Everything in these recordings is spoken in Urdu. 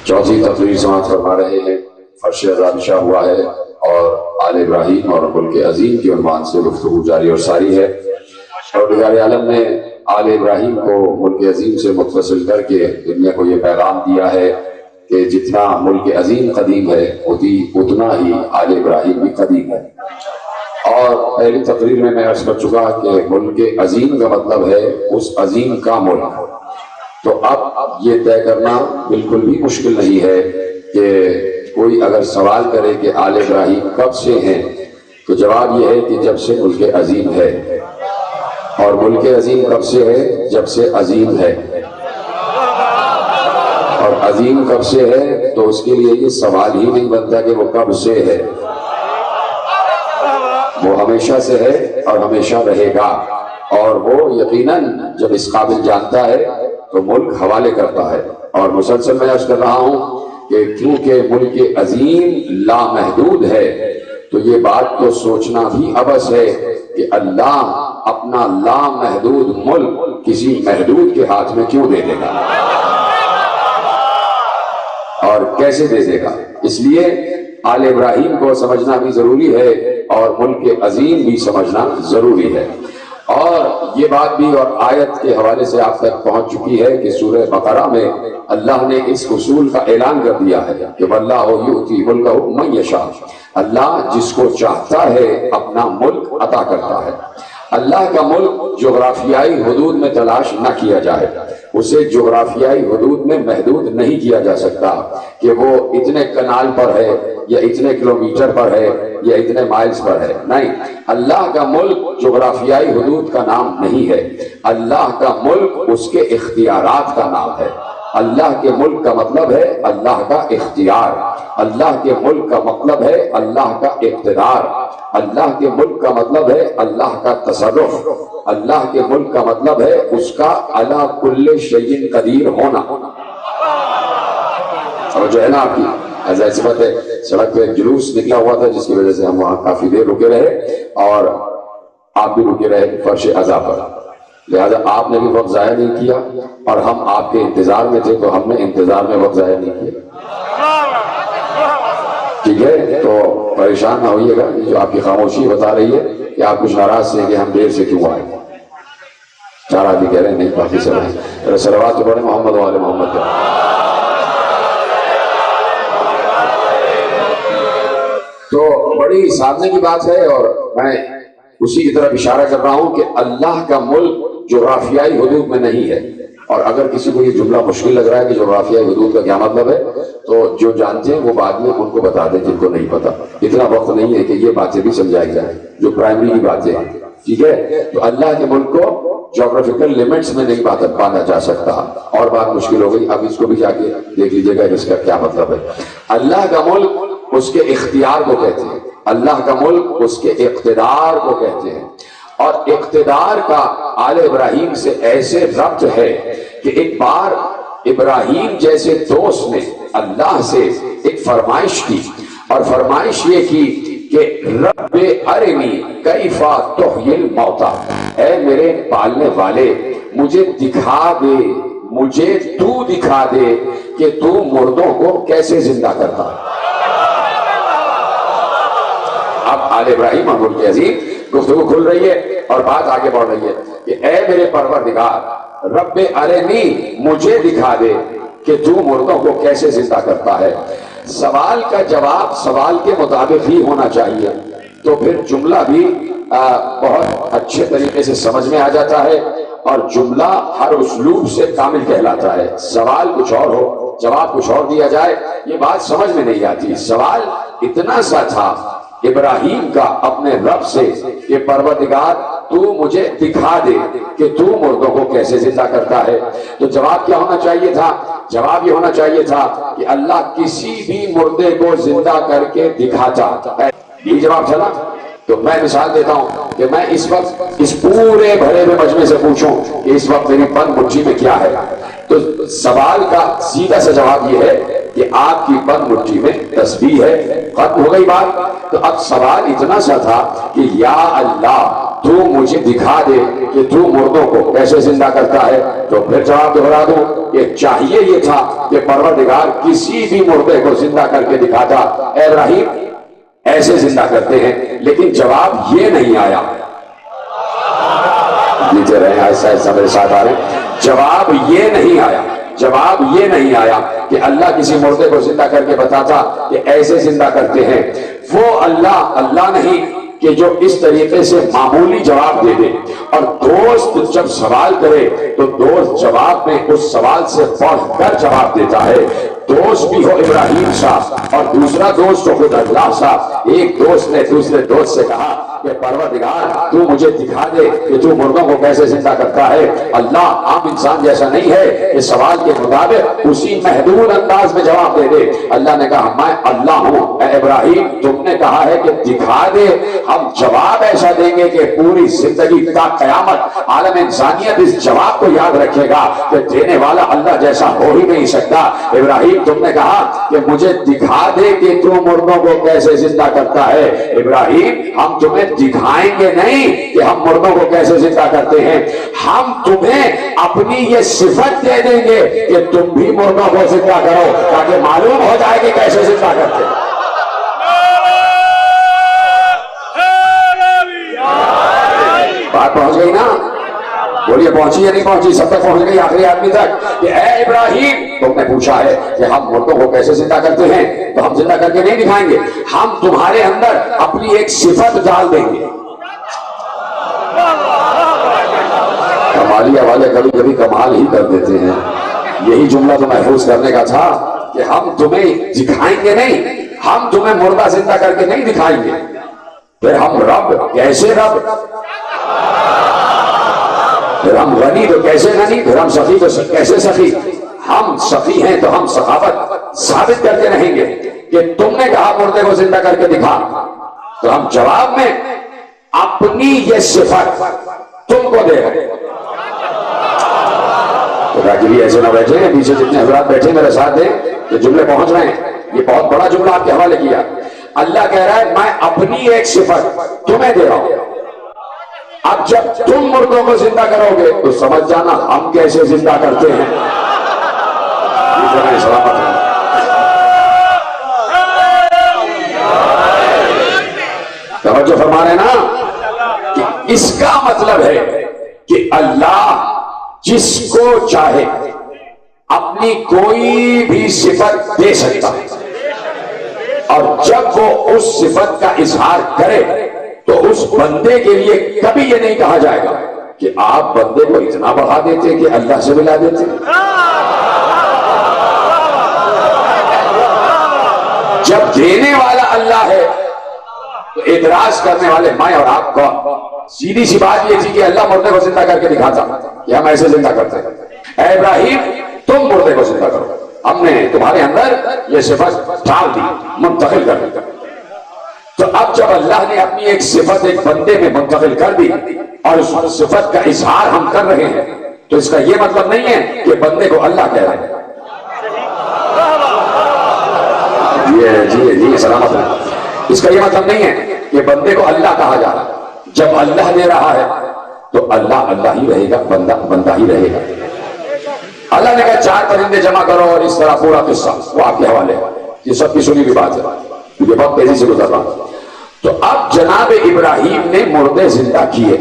چوتھی تقریر سماعت فرما رہے ہیں۔ فرش عذاب شاہ ہوا ہے اور آل ابراہیم اور ملک عظیم کے عنوان سے گفتگو جاری اور ساری ہے۔ پروردگار عالم نے آل ابراہیم کو ملک عظیم سے متصل کر کے دنیا کو یہ پیغام دیا ہے کہ جتنا ملک عظیم قدیم ہے اتنا ہی آل ابراہیم بھی قدیم ہے۔ اور پہلی تقریر میں عرض کر چکا کہ ملک عظیم کا مطلب ہے اس عظیم کا ملک۔ تو اب یہ طے کرنا بالکل بھی مشکل نہیں ہے کہ کوئی اگر سوال کرے کہ آل ابراہیم کب سے ہیں تو جواب یہ ہے کہ جب سے ملک عظیم ہے۔ اور ملک عظیم کب سے ہے؟ جب سے عظیم ہے۔ اور عظیم کب سے ہے تو اس کے لیے یہ سوال ہی نہیں بنتا کہ وہ کب سے ہے، وہ ہمیشہ سے ہے اور ہمیشہ رہے گا۔ اور وہ یقیناً جب اس قابل جانتا ہے تو ملک حوالے کرتا ہے۔ اور مسلسل میں عرض کر رہا ہوں کہ کیونکہ ملک عظیم لامحدود ہے تو یہ بات تو سوچنا بھی عبث ہے کہ اللہ اپنا لامحدود ملک کسی محدود کے ہاتھ میں کیوں دے دے گا اور کیسے دے دے گا۔ اس لیے آل ابراہیم کو سمجھنا بھی ضروری ہے اور ملک عظیم بھی سمجھنا ضروری ہے۔ اور یہ بات بھی اور آیت کے حوالے سے آپ تک پہنچ چکی ہے کہ سورہ بقرہ میں اللہ نے اس اصول کا اعلان کر دیا ہے کہ وَاللَّهُ يُؤْتِي مُلْكَهُ مَن يَشَاءُ، اللہ جس کو چاہتا ہے اپنا ملک عطا کرتا ہے۔ اللہ کا ملک جغرافیائی حدود میں تلاش نہ کیا جائے، اسے جغرافیائی حدود میں محدود نہیں کیا جا سکتا کہ وہ اتنے کنال پر ہے یا اتنے کلومیٹر پر ہے یا اتنے مائلز پر ہے۔ نہیں، اللہ کا ملک جغرافیائی حدود کا نام نہیں ہے، اللہ کا ملک اس کے اختیارات کا نام ہے۔ اللہ کے ملک کا مطلب ہے اللہ کا اختیار، اللہ کے ملک کا مطلب ہے اللہ کا اقتدار، اللہ کے ملک کا مطلب ہے اللہ کا تصرف، اللہ کے ملک کا مطلب ہے اس کا علی کل شیء قدیر ہونا۔ اور جو ہے نا آپ کی ایسی بات ہے، سڑک پہ ایک جلوس نکلا ہوا تھا جس کی وجہ سے ہم وہاں کافی دیر رکے رہے اور آپ بھی رکے رہے فرش عزا پر، لہذا آپ نے بھی وقت ضائع نہیں کیا اور ہم آپ کے انتظار میں تھے تو ہم نے انتظار میں وقت ضائع نہیں کیا۔ ٹھیک ہے، تو پریشان نہ ہوئیے گا، جو آپ کی خاموشی بتا رہی ہے کہ آپ کچھ ناراض سے کہ ہم دیر سے کیوں آئے۔ چار آدمی کہہ رہے ہیں نہیں باقی سب ہیں، صلوات تو پڑھیں محمد والے محمد کے۔ تو بڑی سادگی کی بات ہے اور میں اسی کی طرف اشارہ کر رہا ہوں کہ اللہ کا ملک جغرافیائی حدود میں نہیں ہے۔ اور اگر کسی کو یہ جملہ مشکل لگ رہا ہے کہ جغرافیائی حدود کا کیا مطلب ہے تو جو جانتے ہیں وہ بعد میں ان کو بتا دیں جن کو نہیں پتا۔ اتنا وقت نہیں ہے کہ یہ باتیں بھی سمجھائی جائیں جو پرائمری کی باتیں ہیں، ٹھیک ہے۔ تو اللہ کے ملک کو جغرافیکل لیمٹس میں نہیں باندھا جا سکتا۔ اور بات مشکل ہو گئی، اب اس کو بھی جا کے دیکھ لیجیے گا اس کا کیا مطلب ہے۔ اللہ کا ملک اس کے اختیار کو کہتے ہیں، اللہ کا ملک اس کے اقتدار کو کہتے ہیں۔ اور اقتدار کا آل ابراہیم سے ایسے ربط ہے کہ ایک بار ابراہیم جیسے دوست نے اللہ سے ایک فرمائش کی اور فرمائش یہ کی کہ رب ارنی کیف تحیی الموتى، اے میرے پالنے والے مجھے دکھا دے، مجھے تو دکھا دے کہ تو مردوں کو کیسے زندہ کرتا ہے۔ اب آل ابراہیم اور ملک عظیم گفتگو کھل رہی ہے اور بات آگے بڑھ رہی ہے کہ اے میرے پروردگار رب ارنی، مجھے دکھا دے کہ تو مردوں کو کیسے زندہ کرتا ہے۔ سوال کا جواب سوال کے مطابق ہی ہونا چاہیے، تو پھر جملہ بھی بہت اچھے طریقے سے سمجھ میں آ جاتا ہے اور جملہ ہر اسلوب سے کامل کہلاتا ہے۔ سوال کچھ اور ہو، جواب کچھ اور دیا جائے، یہ بات سمجھ میں نہیں آتی۔ سوال اتنا سا تھا ابراہیم کا اپنے رب سے کہ پروردگار تو مجھے دکھا دے کہ تو مردوں کو کیسے زندہ کرتا ہے۔ تو جواب کیا ہونا چاہیے تھا؟ جواب یہ ہونا چاہیے تھا کہ اللہ کسی بھی مردے کو زندہ کر کے دکھاتا ہے۔ یہ جواب چلا تو میں مثال دیتا ہوں کہ میں اس وقت اس پورے بھرے ہوئے مجمع سے پوچھوں کہ اس وقت میری بند مٹھی میں کیا ہے، تو سوال کا سیدھا سا جواب یہ ہے کہ آپ کی بند مٹھی میں تسبیح ہے۔ ختم ہو گئی بات۔ تو اب سوال اتنا سا تھا کہ یا اللہ تو مجھے دکھا دے کہ تو مردوں کو کیسے زندہ کرتا ہے. تو پھر جواب دہرا دوں کہ چاہیے یہ تھا کہ پروردگار کسی بھی مردے کو زندہ کر کے دکھاتا. اے ابراہیم ایسے زندہ کرتے ہیں، لیکن جواب یہ نہیں آیا. نیچے رہے ایسا ایسا میرے ساتھ آ رہے. جواب یہ نہیں آیا، جواب یہ نہیں آیا کہ اللہ کسی مردے کو زندہ کر کے بتاتا کہ ایسے زندہ کرتے ہیں. وہ اللہ نہیں کہ جو اس طریقے سے معمولی جواب دے دے. اور دوست جب سوال کرے تو دوست جواب میں اس سوال سے بڑھ کر جواب دیتا ہے. دوست بھی ہو ابراہیم صاحب اور دوسرا دوست ہو خود اللہ صاحب. ایک دوست نے دوسرے دوست سے کہا کہ پروردگار تو مجھے دکھا دے کہ تو مردوں کو کیسے زندہ کرتا ہے. اللہ عام انسان جیسا نہیں ہے کہ سوال کے مطابق اسی محدود انداز میں جواب دے دے. اللہ نے کہا میں اللہ ہوں. اے ابراہیم تم نے کہا ہے کہ دکھا دے، ہم جواب ایسا دیں گے کہ پوری زندگی تا قیامت عالم انسانیت اس جواب کو یاد رکھے گا کہ دینے والا اللہ جیسا ہو ہی نہیں سکتا. ابراہیم تم نے کہا کہ مجھے دکھا دے کہ تو مردوں کو کیسے زندہ کرتا ہے. ابراہیم ہم تمہیں دکھائیں گے نہیں کہ ہم مردوں کو کیسے زندہ کرتے ہیں، ہم تمہیں اپنی یہ صفت دے دیں گے کہ تم بھی مردوں کو زندہ کرو تاکہ معلوم ہو جائے کہ کیسے زندہ کرتے ہیں. بات پہنچ گئی نا؟ بولیے پہنچی یا نہیں پہنچی؟ سب تک پہنچ گئی آخری آدمی تک کہ اے ابراہیم تم نے پوچھا ہے کہ ہم مردوں کو کیسے زندہ کرتے ہیں، تو ہم زندہ کر کے نہیں دکھائیں گے، ہم تمہارے اندر اپنی ایک صفت ڈال دیں گے. کمالیہ والے کبھی کبھی کمال ہی کر دیتے ہیں. یہی جملہ تو محفوظ کرنے کا تھا کہ ہم تمہیں دکھائیں گے نہیں، ہم تمہیں مردہ زندہ کر کے نہیں دکھائیں گے. پھر ہم رب کیسے رب، پھر ہم غنی تو کیسے غنی، پھر ہم سخی تو کیسے سخی. ہم سخی ہیں تو ہم سخاوت ثابت کرتے رہیں گے کہ تم نے کہا مردے کو زندہ کر کے دکھا، تو ہم جواب میں اپنی یہ صفت تم کو دے رہے. راجی ایسے نہ بیٹھے ہیں، پیچھے جتنے حضرات بیٹھے میرے ساتھ ہیں کہ جملے پہنچ رہے ہیں. یہ بہت بڑا جملہ آپ کے حوالے کیا. اللہ کہہ رہا ہے میں اپنی ایک صفت تمہیں دے رہا ہوں. اب جب تم مردوں کو زندہ کرو گے تو سمجھ جانا ہم کیسے زندہ کرتے ہیں. سلامت ہے. توجہ فرما رہے نا کہ اس کا مطلب ہے کہ اللہ جس کو چاہے اپنی کوئی بھی صفت دے سکتا ہے، اور جب وہ اس صفت کا اظہار کرے تو اس بندے کے لیے کبھی یہ نہیں کہا جائے گا کہ آپ بندے کو اتنا بڑھا دیتے کہ اللہ سے ملا دیتے. جب دینے والا اللہ ہے تو اعتراض کرنے والے میں اور آپ کون؟ سیدھی سی بات یہ تھی کہ اللہ مردے کو زندہ کر کے دکھاتا کہ ہم ایسے زندہ کرتے ہیں. اے ابراہیم تم مردے کو زندہ کرو، ہم نے تمہارے اندر یہ صفت ڈال دی، منتقل کر دی. تو اب جب اللہ نے اپنی ایک صفت ایک بندے میں منتقل کر دی اور اس صفت کا اظہار ہم کر رہے ہیں، تو اس کا یہ مطلب نہیں ہے کہ بندے کو اللہ کہہ رہے ہیں. جی سلامت ہے. اس کا یہ مطلب نہیں ہے کہ بندے کو اللہ کہا جا رہا ہے. جب اللہ دے رہا ہے تو اللہ اللہ ہی رہے گا، بندہ بندہ ہی رہے گا. اللہ نے کہا 4 پرندے جمع کرو اور اس طرح پورا قصہ وہ آپ کے حوالے ہے. یہ سب کی سنی ہوئی بات ہے، یہ بہت تیزی سے گزر رہا. تو اب جناب ابراہیم نے مردے زندہ کیے،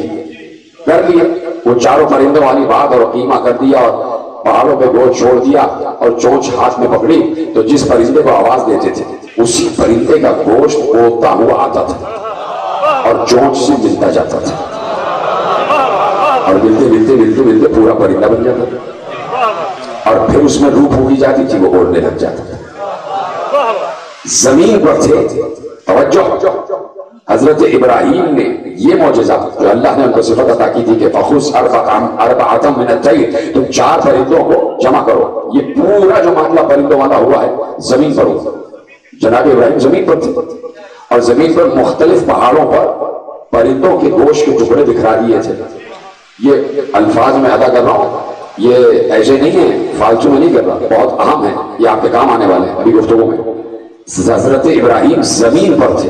کر لیے وہ 4 پرندوں والی بات، اور قیمہ کر دیا اور پہاڑوں پہ گوشت چھوڑ دیا اور چونچ ہاتھ میں پکڑی تو جس پرندے کو آواز دیتے تھے اسی پرندے کا گوشت بولتا ہوا آتا تھا اور چونچ سے ملتا جاتا تھا، اور ملتے ملتے ملتے ملتے پورا پرندہ بن جاتا تھا، اور پھر اس میں روح پھوڑی جاتی تھی، وہ اڑنے لگ جاتا تھا. زمین پر تھے. توجہ، حضرت ابراہیم نے یہ معجزہ جو اللہ نے ان کو صفت عطا کی تھی کہ فخذ اربعۃ من الطیر، تم 4 پرندوں کو جمع کرو. یہ پورا جو معاملہ پرندوں والا ہوا ہے زمین پر ہوا. جناب ابراہیم زمین پر تھے اور زمین پر مختلف پہاڑوں پر پرندوں کے گوشت کے ٹکڑے بکھرا دیے تھے. یہ الفاظ میں ادا کر رہا ہوں، یہ ایسے نہیں ہے، فالتو میں نہیں کر رہا، بہت اہم ہے، یہ آپ کے کام آنے والے ہیں ابھی گفتگو میں. حضرت ابراہیم زمین پر تھے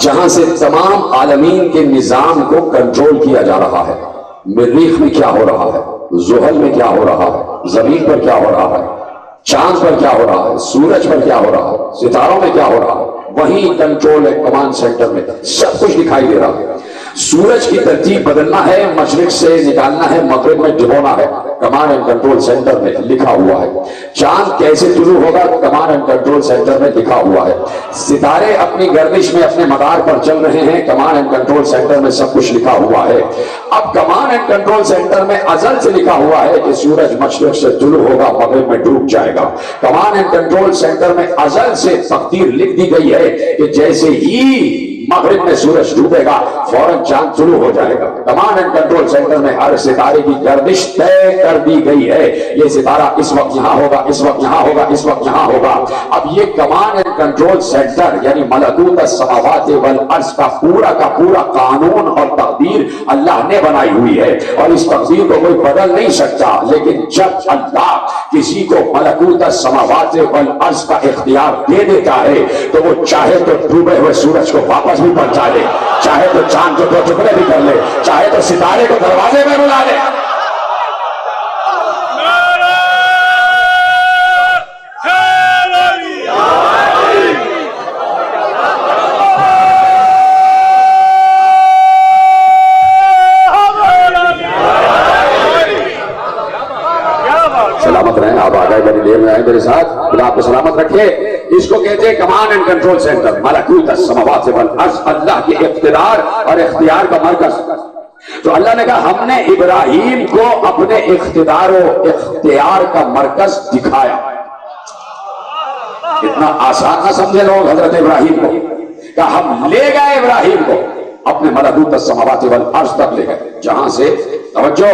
جہاں سے تمام عالمین کے نظام کو کنٹرول کیا جا رہا ہے. مریخ میں کیا ہو رہا ہے, زحل میں کیا ہو رہا ہے, زمین پر کیا ہو رہا ہے, چاند پر کیا ہو رہا ہے, سورج پر کیا ہو رہا ہے, ستاروں میں کیا ہو رہا ہے, وہیں کنٹرول ہے کمانڈ سینٹر میں. سب کچھ دکھائی دے رہا ہے. سورج کی ترتیب بدلنا ہے, مشرق سے نکالنا ہے, مغرب میں ڈبونا ہے, کمانڈ اینڈ کنٹرول سینٹر میں لکھا ہوا ہے. چاند کیسے طلوع ہوگا, کمانڈ اینڈ کنٹرول سینٹر میں لکھا ہوا ہے. ستارے اپنی گردش میں اپنے مدار پر چل رہے ہیں, کمانڈ اینڈ کنٹرول سینٹر میں سب کچھ لکھا ہوا ہے. اب کمانڈ اینڈ کنٹرول سینٹر میں ازل سے لکھا ہوا ہے کہ سورج مشرق سے طلوع ہوگا, مغرب میں ڈوب جائے گا. کمانڈ اینڈ کنٹرول سینٹر میں ازل سے تقدیر لکھ دی گئی ہے کہ جیسے ہی مغرب میں سورج ڈوبے گا فوراً چاند طلوع ہو جائے گا. کمانڈ اینڈ کنٹرول سینٹر میں ہر ستارے کی گردش طے کر دی گئی ہے. یہ ستارہ اس وقت یہاں ہوگا, اس وقت یہاں ہوگا, اس وقت یہاں ہوگا. اب یہ کمانڈ اینڈ کنٹرول سینٹر یعنی ملکوت السماوات والارض کا پورا قانون اور تقدیر اللہ نے بنائی ہوئی ہے, اور اس تقدیر کو کوئی بدل نہیں سکتا. لیکن جب اللہ کسی کو ملکوت السماوات والارض کا اختیار دے دیتا ہے تو وہ چاہے تو ڈوبے ہوئے سورج کو واپس بھی پہنچا لے, چاہے تو چاند کو دو ٹکڑے بھی کر لے, چاہے تو ستارے کو دروازے میں بلا لے. سلامت رہیں, آپ آگئے بڑی دیر میں آئے میرے ساتھ, خدا آپ کو سلامت رکھے. اس کو کہتے ہیں کمانڈ اینڈ کنٹرول سینٹر, ملکوت السماوات والارض, اللہ کے اقتدار اور اختیار کا مرکز. تو اللہ نے کہا ہم نے ابراہیم کو اپنے اقتدار و اختیار کا مرکز دکھایا. اتنا آسان نہ سمجھے لوگ حضرت ابراہیم کو, کہ ہم لے گئے ابراہیم کو اپنے ملکوت السماوات والارض تک لے گئے, جہاں سے توجہ,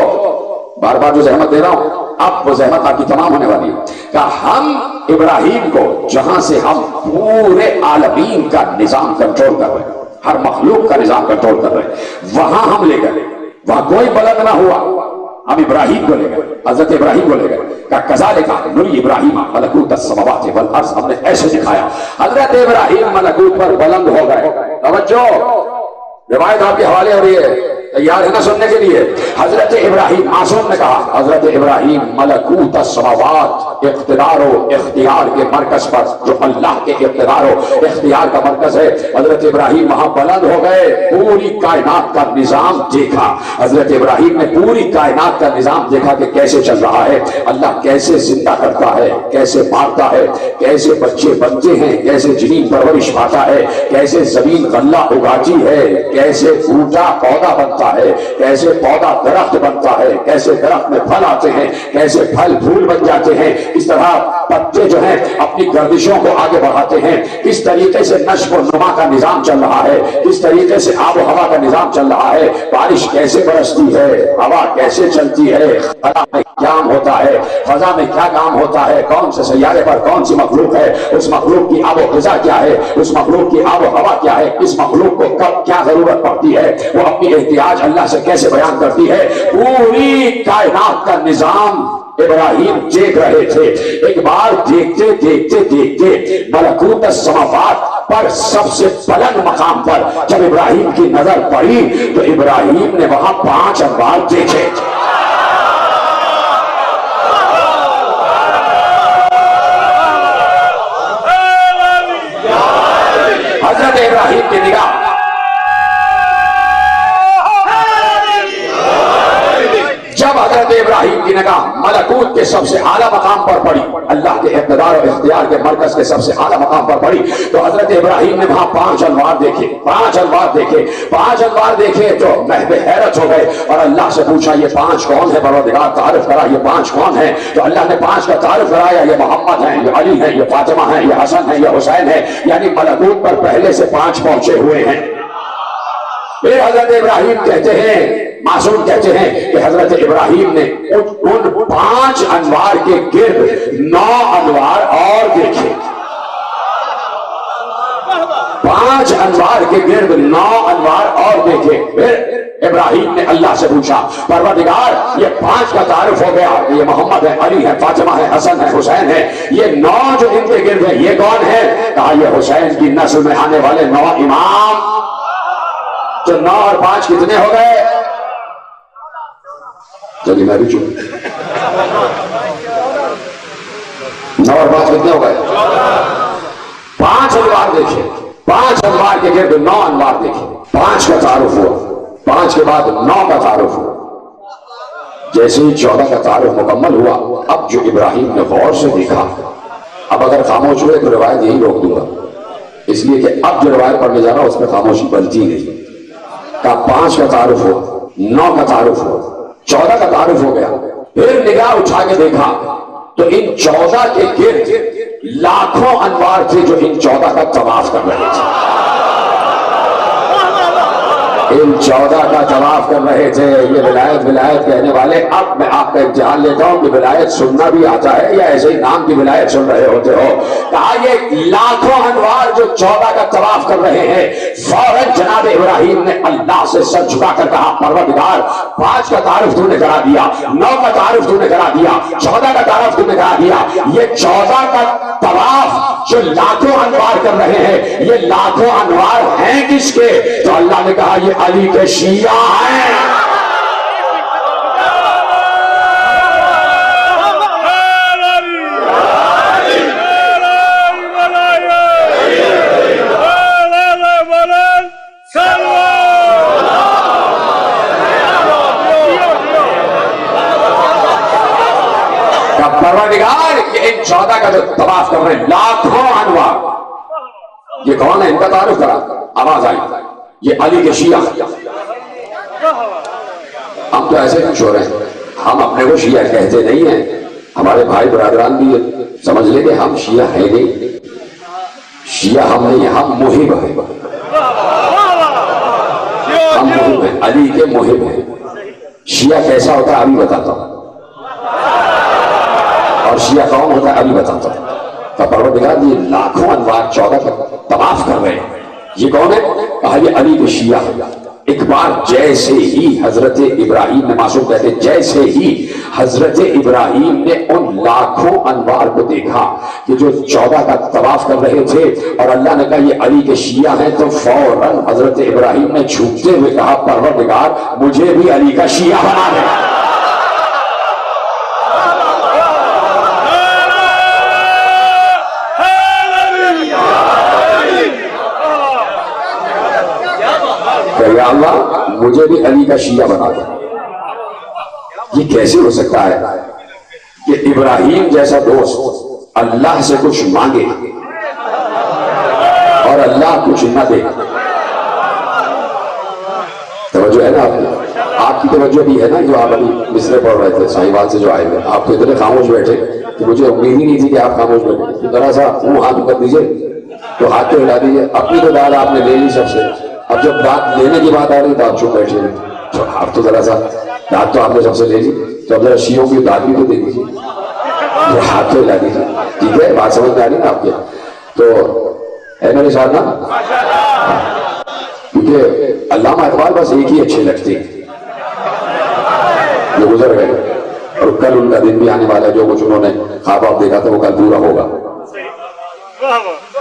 بار بار جو زحمت دے رہا ہوں اب وہ زحمت آپ کی تمام ہونے والی ہے, کہ ہم ابراہیم کو جہاں سے ہم پورے عالمین کا نظام کنٹرول کر رہے ہیں, ہر مخلوق کا نظام کنٹرول کر رہے ہیں, وہاں ہم لے گئے. وہاں کوئی بلند نہ ہوا, ہم ابراہیم کو لے گئے, حضرت ابراہیم کو لے گئے. کہ کذالک نری ابراہیم ملکوت السماوات والارض, ہم نے ایسے دکھایا. حضرت ابراہیم ملکوت پر بلند ہو گئے. توجہ, روایت آپ کے حوالے ہو رہی ہے, تیار ہے نا سننے کے لیے. حضرت ابراہیم, معصوم نے کہا حضرت ابراہیم ملکوت السماوات, اقتدار و اختیار کے مرکز پر, جو اللہ کے اقتدار و اختیار کا مرکز ہے, حضرت ابراہیم وہاں بلند ہو گئے. پوری کائنات کا نظام دیکھا. حضرت ابراہیم نے پوری کائنات کا نظام دیکھا کہ کیسے چل رہا ہے, اللہ کیسے زندہ کرتا ہے, کیسے مارتا ہے, کیسے بچے بنتے ہیں, کیسے جنین پرورش پاتا ہے, کیسے زمین غلہ اگاتی ہے, کیسے بوٹا پودا بنتا ہے, کیسے پودا درخت بنتا ہے, کیسے درخت میں پھل آتے ہیں, کیسے پھل پھول بن جاتے ہیں, اس طرح پتے جو ہیں اپنی گردشوں کو آگے بڑھاتے ہیں, کس طریقے سے نشو و نما کا نظام چل رہا ہے, کس طریقے سے آب و ہوا کا نظام چل رہا ہے, بارش کیسے برستی ہے, ہوا کیسے چلتی ہے, خلا میں کیا ہوتا ہے, فضا میں کیا کام ہوتا ہے, کون سے سیارے پر کون سی مخلوق ہے, اس مخلوق کی آب و غذا کیا ہے, اس مخلوق کی آب و ہوا کیا ہے, اس مخلوق کو کب کیا ضرورت پڑتی ہے, وہ اپنی احتیاج اللہ سے کیسے بیان کرتی ہے. پوری کائنات کا نظام ابراہیم دیکھ رہے تھے. ایک بار دیکھتے دیکھتے دیکھتے ملکوت السماوات پر سب سے بلند مقام پر جب ابراہیم کی نظر پڑی تو ابراہیم نے وہاں 5 انوار دیکھے. حضرت ابراہیم کی نگاہ جب حضرت ابراہیم کی نگاہ ملکوت کے سب سے اعلیٰ مقام پر پڑی, اللہ کے اقتدار اور اختیار کے مرکز کے سب سے اعلیٰ مقام پر پڑی, تو حضرت ابراہیم نے وہاں 5 انوار دیکھے. 5 انوار دیکھے, 5 انوار دیکھے تو محو حیرت ہو گئے اور اللہ سے پوچھا یہ 5 کون ہے پروردگار, تعارف کرا یہ 5 کون ہیں. تو اللہ نے 5 کا تعارف کرایا, یہ محمد ہیں, یہ علی ہیں, یہ فاطمہ ہیں, یہ حسن ہیں, یہ حسین ہیں, یعنی ملکوت پر پہلے سے 5 پہنچے ہوئے ہیں. پھر حضرت ابراہیم کہتے ہیں, معصوم کہتے ہیں کہ حضرت ابراہیم نے ان 5 انوار کے گرد 9 انوار اور دیکھے. 5 5 انوار کے گرد 9 انوار اور دیکھے. پھر ابراہیم نے اللہ سے پوچھا پروردگار یہ 5 کا تعارف ہو گیا, یہ محمد ہے, علی ہے, فاطمہ ہے, حسن ہے, حسین ہے, یہ 9 جو ان کے گرد ہے یہ کون ہے؟ کہا یہ حسین کی نسل میں آنے والے 9 امام. تو 9 اور 5 کتنے ہو گئے؟ چلیے میں بھی چپ. 9 اور 5 کتنے ہو گئے؟ 5 انوار دیکھے, 5 انوار کے گرد 9 انوار دیکھے. 5 کا تعارف ہوا, 5 کے بعد 9 کا تعارف ہوا. جیسے ہی 14 کا تعارف مکمل ہوا, اب جو ابراہیم نے غور سے دیکھا, اب اگر خاموش ہوئے تو روایت یہی روک دوں گا, اس لیے کہ اب جو روایت پڑھنے جا رہا اس میں خاموشی بنتی نہیں. کہ 5 کا تعارف ہو, 9 کا تعارف ہو, 14 کا تعارف ہو گیا. پھر نگاہ اٹھا کے دیکھا تو ان 14 کے گرد لاکھوں انوار تھے جو ان 14 کا طواف کر رہے تھے. ان 14 کا طواف کر رہے تھے. یہ ولایت کہنے والے, اب میں آپ کا امتحان لیتا ہوں کہ ولایت سننا بھی آتا ہے یا ایسے ہی نام کی ولایت سن رہے ہوتے ہو. کہا یہ لاکھوں انوار جو 14 کا طواف کر رہے ہیں, فوراً جناب ابراہیم نے اللہ سے سر جھکا کر کہا پروردگار 5 کا تعارف تو نے کرا دیا, 9 کا تعارف تو نے کرا دیا, 14 کا تعارف تو نے کرا دیا, یہ 14 کا طواف جو لاکھوں انوار کر رہے ہیں یہ لاکھوں انوار ہیں کس کے؟ تو اللہ نے کہا یہ علی کے شیعہ ہیں. پروردگار یہ ان 14 کا جو طواف کر رہے ہیں لاکھوں انوار, یہ کون ہے؟ ان کا تعارف کرا. آواز آئی یہ علی کے شیعہ. ہم تو ایسے کچھ ہو رہے ہیں, ہم اپنے کو شیعہ کہتے نہیں ہیں, ہمارے بھائی برادران بھی سمجھ لیں کہ ہم شیعہ ہیں نہیں. شیعہ ہم نہیں ہیں, ہم محب ہیں. ہم محب ہیں, علی کے محب ہیں. شیعہ کیسا ہوتا ہے ابھی بتاتا ہوں, اور شیعہ کون ہوتا ہے ابھی بتاتا ہوں. تو پروردگار یہ لاکھوں انوار 14 کا طواف کر رہے ہیں, یہ کون ہے؟ کہا یہ علی کے شیعہ. ایک بار جیسے ہی حضرت ابراہیم نے, معصوم کہتے ہیں جیسے ہی حضرت ابراہیم نے ان لاکھوں انوار کو دیکھا کہ جو 14 کا طواف کر رہے تھے اور اللہ نے کہا یہ علی کے شیعہ ہیں, تو فوراً حضرت ابراہیم نے جھکتے ہوئے کہا پروردگار مجھے بھی علی کا شیعہ بنا دے. یا اللہ مجھے بھی علی کا شیعہ بنا دے. یہ کیسے ہو سکتا ہے کہ ابراہیم جیسا دوست اللہ سے کچھ مانگے اور اللہ کچھ نہ دے؟ توجہ ہے نا آپ کی توجہ بھی ہے نا, جو آپ ابھی مصرے پڑھ رہے تھے سائیوال سے جو آئے ہوئے, آپ تو اتنے خاموش بیٹھے کہ مجھے امید ہی نہیں تھی کہ آپ خاموش بیٹھے. ذرا سا منہ ہاتھ کر دیجیے تو ہاتھ تو ہلا دیجیے. اپنی تو داد آپ نے لے لی سب سے, اب جب داد لینے کی بات آ رہی تو آپ چپ بیٹھے ہوئے. تو آپ تو ذرا سا داد تو آپ نے سب سے لے لی, تو اب ذرا شیعوں کی داد بھی تو دے دیجیے, ہاتھ تو ہلا دیجیے. ٹھیک ہے, بات سمجھ میں آ رہی نا آپ کے؟ تو ہے میرے ساتھ نا, کیونکہ علامہ اقبال بس ایک ہی اچھے لگتے ہیں جو گزر گئے, اور کل ان کا دن بھی آنے والا ہے. جو کچھ انہوں نے خواب آپ دیکھا تھا وہ کل پورا ہوگا.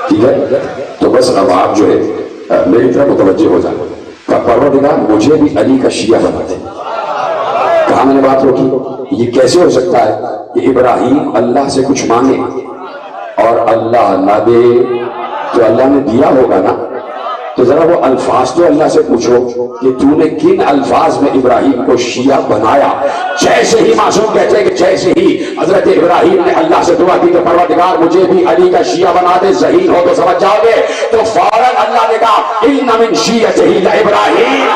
ٹھیک ہے, تو بس اب آپ جو ہے میری طرف متوجہ ہو جائیں. پروردگار مجھے بھی علی کا شیعہ بنا دے. کہاں میں نے بات روکی؟ یہ کیسے ہو سکتا ہے کہ ابراہیم اللہ سے کچھ مانگے اور اللہ نہ دے؟ تو اللہ نے دیا ہوگا نا. تو ذرا وہ الفاظ تو اللہ سے پوچھو کہ تو نے کن الفاظ میں ابراہیم کو شیعہ بنایا. جیسے ہی معصوم کہتے ہیں کہ جیسے ہی حضرت ابراہیم نے اللہ سے دعا کی کہ پروردگار مجھے بھی علی کا شیعہ بنا دے, ذہین ہو تو سمجھ جاؤ گے, تو فوراً اللہ نے کہا ان من شیعتہ لابراہیم.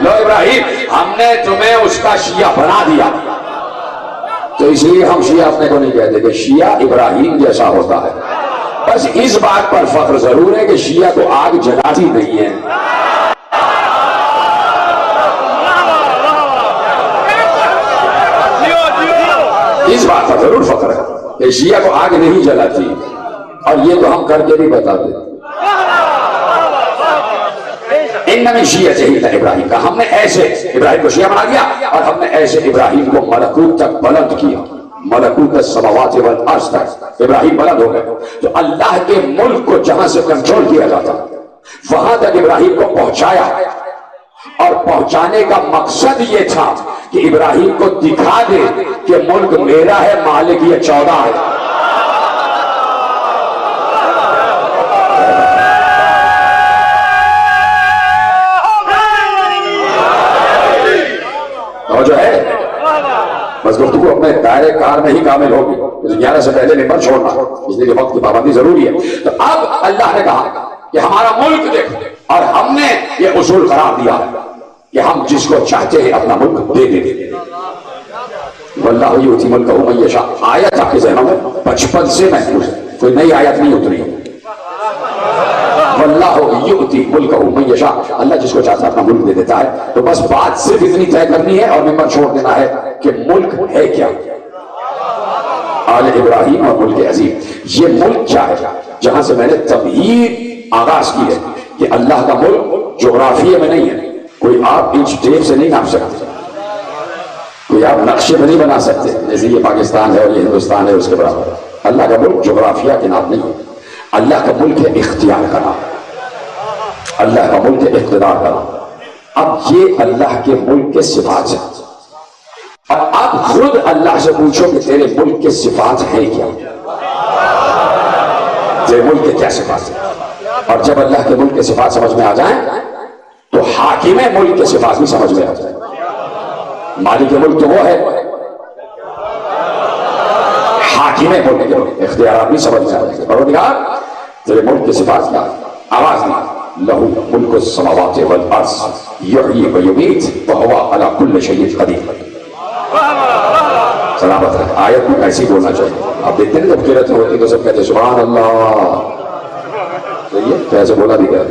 لو ابراہیم ہم نے تمہیں اس کا شیعہ بنا دیا. تو اس لیے ہم شیعہ اپنے کو نہیں کہتے کہ شیعہ ابراہیم جیسا ہوتا ہے. بس اس بات پر فخر ضرور ہے کہ شیعہ کو آگ جلاتی نہیں ہے. اس بات پر ضرور فخر ہے کہ شیعہ کو آگ نہیں جلاتی, اور یہ تو ہم کر کے بھی بتاتے. ان میں شیعہ ابراہیم کا, ہم نے ایسے ابراہیم کو شیعہ بنا دیا اور ہم نے ایسے ابراہیم کو ملکوت تک بلند کیا, ملکوت السماوات والارض تک ابراہیم بلند ہو گئے. تو اللہ کے ملک کو جہاں سے کنٹرول کیا جاتا وہاں تک ابراہیم کو پہنچایا, اور پہنچانے کا مقصد یہ تھا کہ ابراہیم کو دکھا دے کہ ملک میرا ہے, مالک یہ 14 ہے. اور جو ہے بس گفتگو اپنے دائرے کار میں ہی کامل ہوگی, 11 سے پہلے ممبر چھوڑنا, اس لیے وقت کی پابندی ضروری ہے. تو اب اللہ نے کہا کہ ہمارا ملک دیکھو, اور ہم نے یہ اصول قرار دیا کہ ہم جس کو چاہتے ہیں اپنا ملک دے دیں. واللہ یؤتی ملکہ من یشاء, آیت آپ کے ذہنوں میں بچپن سے محفوظ ہے, کوئی نئی آیت نہیں اتری. واللہ یؤتی ملکہ من یشاء, اللہ جس کو چاہتا ہے اپنا ملک دے دیتا ہے. تو بس بات صرف اتنی طے کرنی ہے اور ممبر چھوڑ دینا ہے کہ ملک ہے کیا, آل ابراہیم اور ملک عظیم. یہ ملک کیا ہے جہاں سے میں نے تمہید آغاز کی ہے کہ اللہ کا ملک جغرافیے میں نہیں ہے. کوئی آپ انچ ٹیپ سے نہیں ناپ سکتے, کوئی آپ نقشے میں نہیں بنا سکتے جیسے یہ پاکستان ہے اور یہ ہندوستان ہے اس کے برابر. اللہ کا ملک جغرافیہ کے نام نہیں ہے, اللہ کا ملک ہے اختیار کا نام, اللہ کا ملک ہے اقتدار کا نام. اب یہ اللہ کے ملک کے صفات ہیں, اور اب خود اللہ سے پوچھو کہ تیرے ملک کے صفات ہیں کیا, تیرے ملک کے کیا صفات ہیں. اور جب اللہ کے ملک کے صفات سمجھ میں آ جائیں تو حاکم ملک کے صفات بھی سمجھ میں آ جائیں. مالک ملک تو وہ ہے, حاکم ملک کے اختیارات بھی سمجھ میں آ جائیں. پروردگار تیرے ملک کے صفات کیا, آواز نہیں, لہو ملک السماوات والارض یحیی و یمیت وہو علی کل شیء قدیر. سلامت رہے. آیت میں ایسی بولنا چاہیے. آپ دیکھتے ہیں جب قرأت ہوتی تو سب کہتے ہیں سبحان اللہ, کیسے بولا بھی گیا,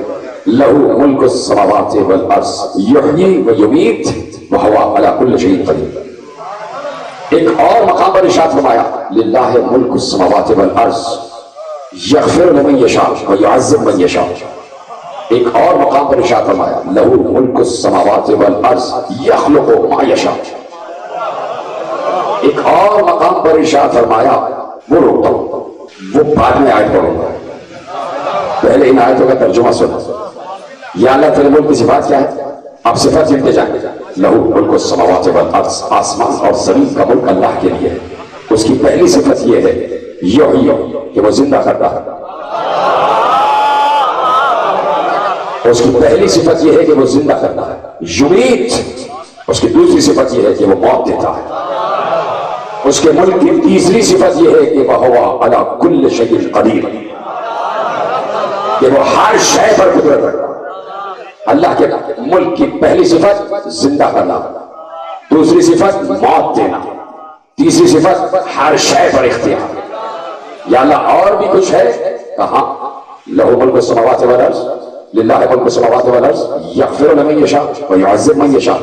لہو ملک السماوات والارض یحیی و یمیت وہو علی کل شیء قدیر. ایک اور مقام پر ارشاد فرمایا للہ ملک السماوات والارض یغفر لمن یشاء و یعذب من یشاء. ایک اور مقام پر ارشاد فرمایا لہو ملک السماوات والارض یخلق ما یشاء. ایک اور مقام پر ارشاد فرمایا, وہ روکتا ہوں, وہ بعد میں آیت پڑھوں گا, پہلے ان آیتوں کا ترجمہ سنا. یا اللہ تیرے ملک کی صفات کیا ہے, آپ صفات گنتے جائیں. لہو ملک السماوات والارض, آسمان اور زمین کا ملک اللہ کے لیے ہے. اس کی پہلی صفت یہ ہے یحیی کہ وہ زندہ کرتا ہے, اس کی پہلی صفت یہ ہے کہ وہ زندہ کرتا ہے. یمیت, اس کی دوسری صفت یہ ہے کہ وہ موت دیتا ہے. اس کے ملک کی تیسری صفت یہ ہے کہ وہو علی کل شیء قدیر, کہ وہ ہر شے پر قدرت رکھتا ہے. اللہ کے ملک کی پہلی صفت زندہ کرنا, دوسری صفت موت دینا, تیسری صفت ہر شے پر اختیار. یا اللہ اور بھی کچھ ہے, کہاں لہو ملک السماوات والارض, للہ ملک السماوات والارض یغفر لمن یشاء و یعذب من یشاء.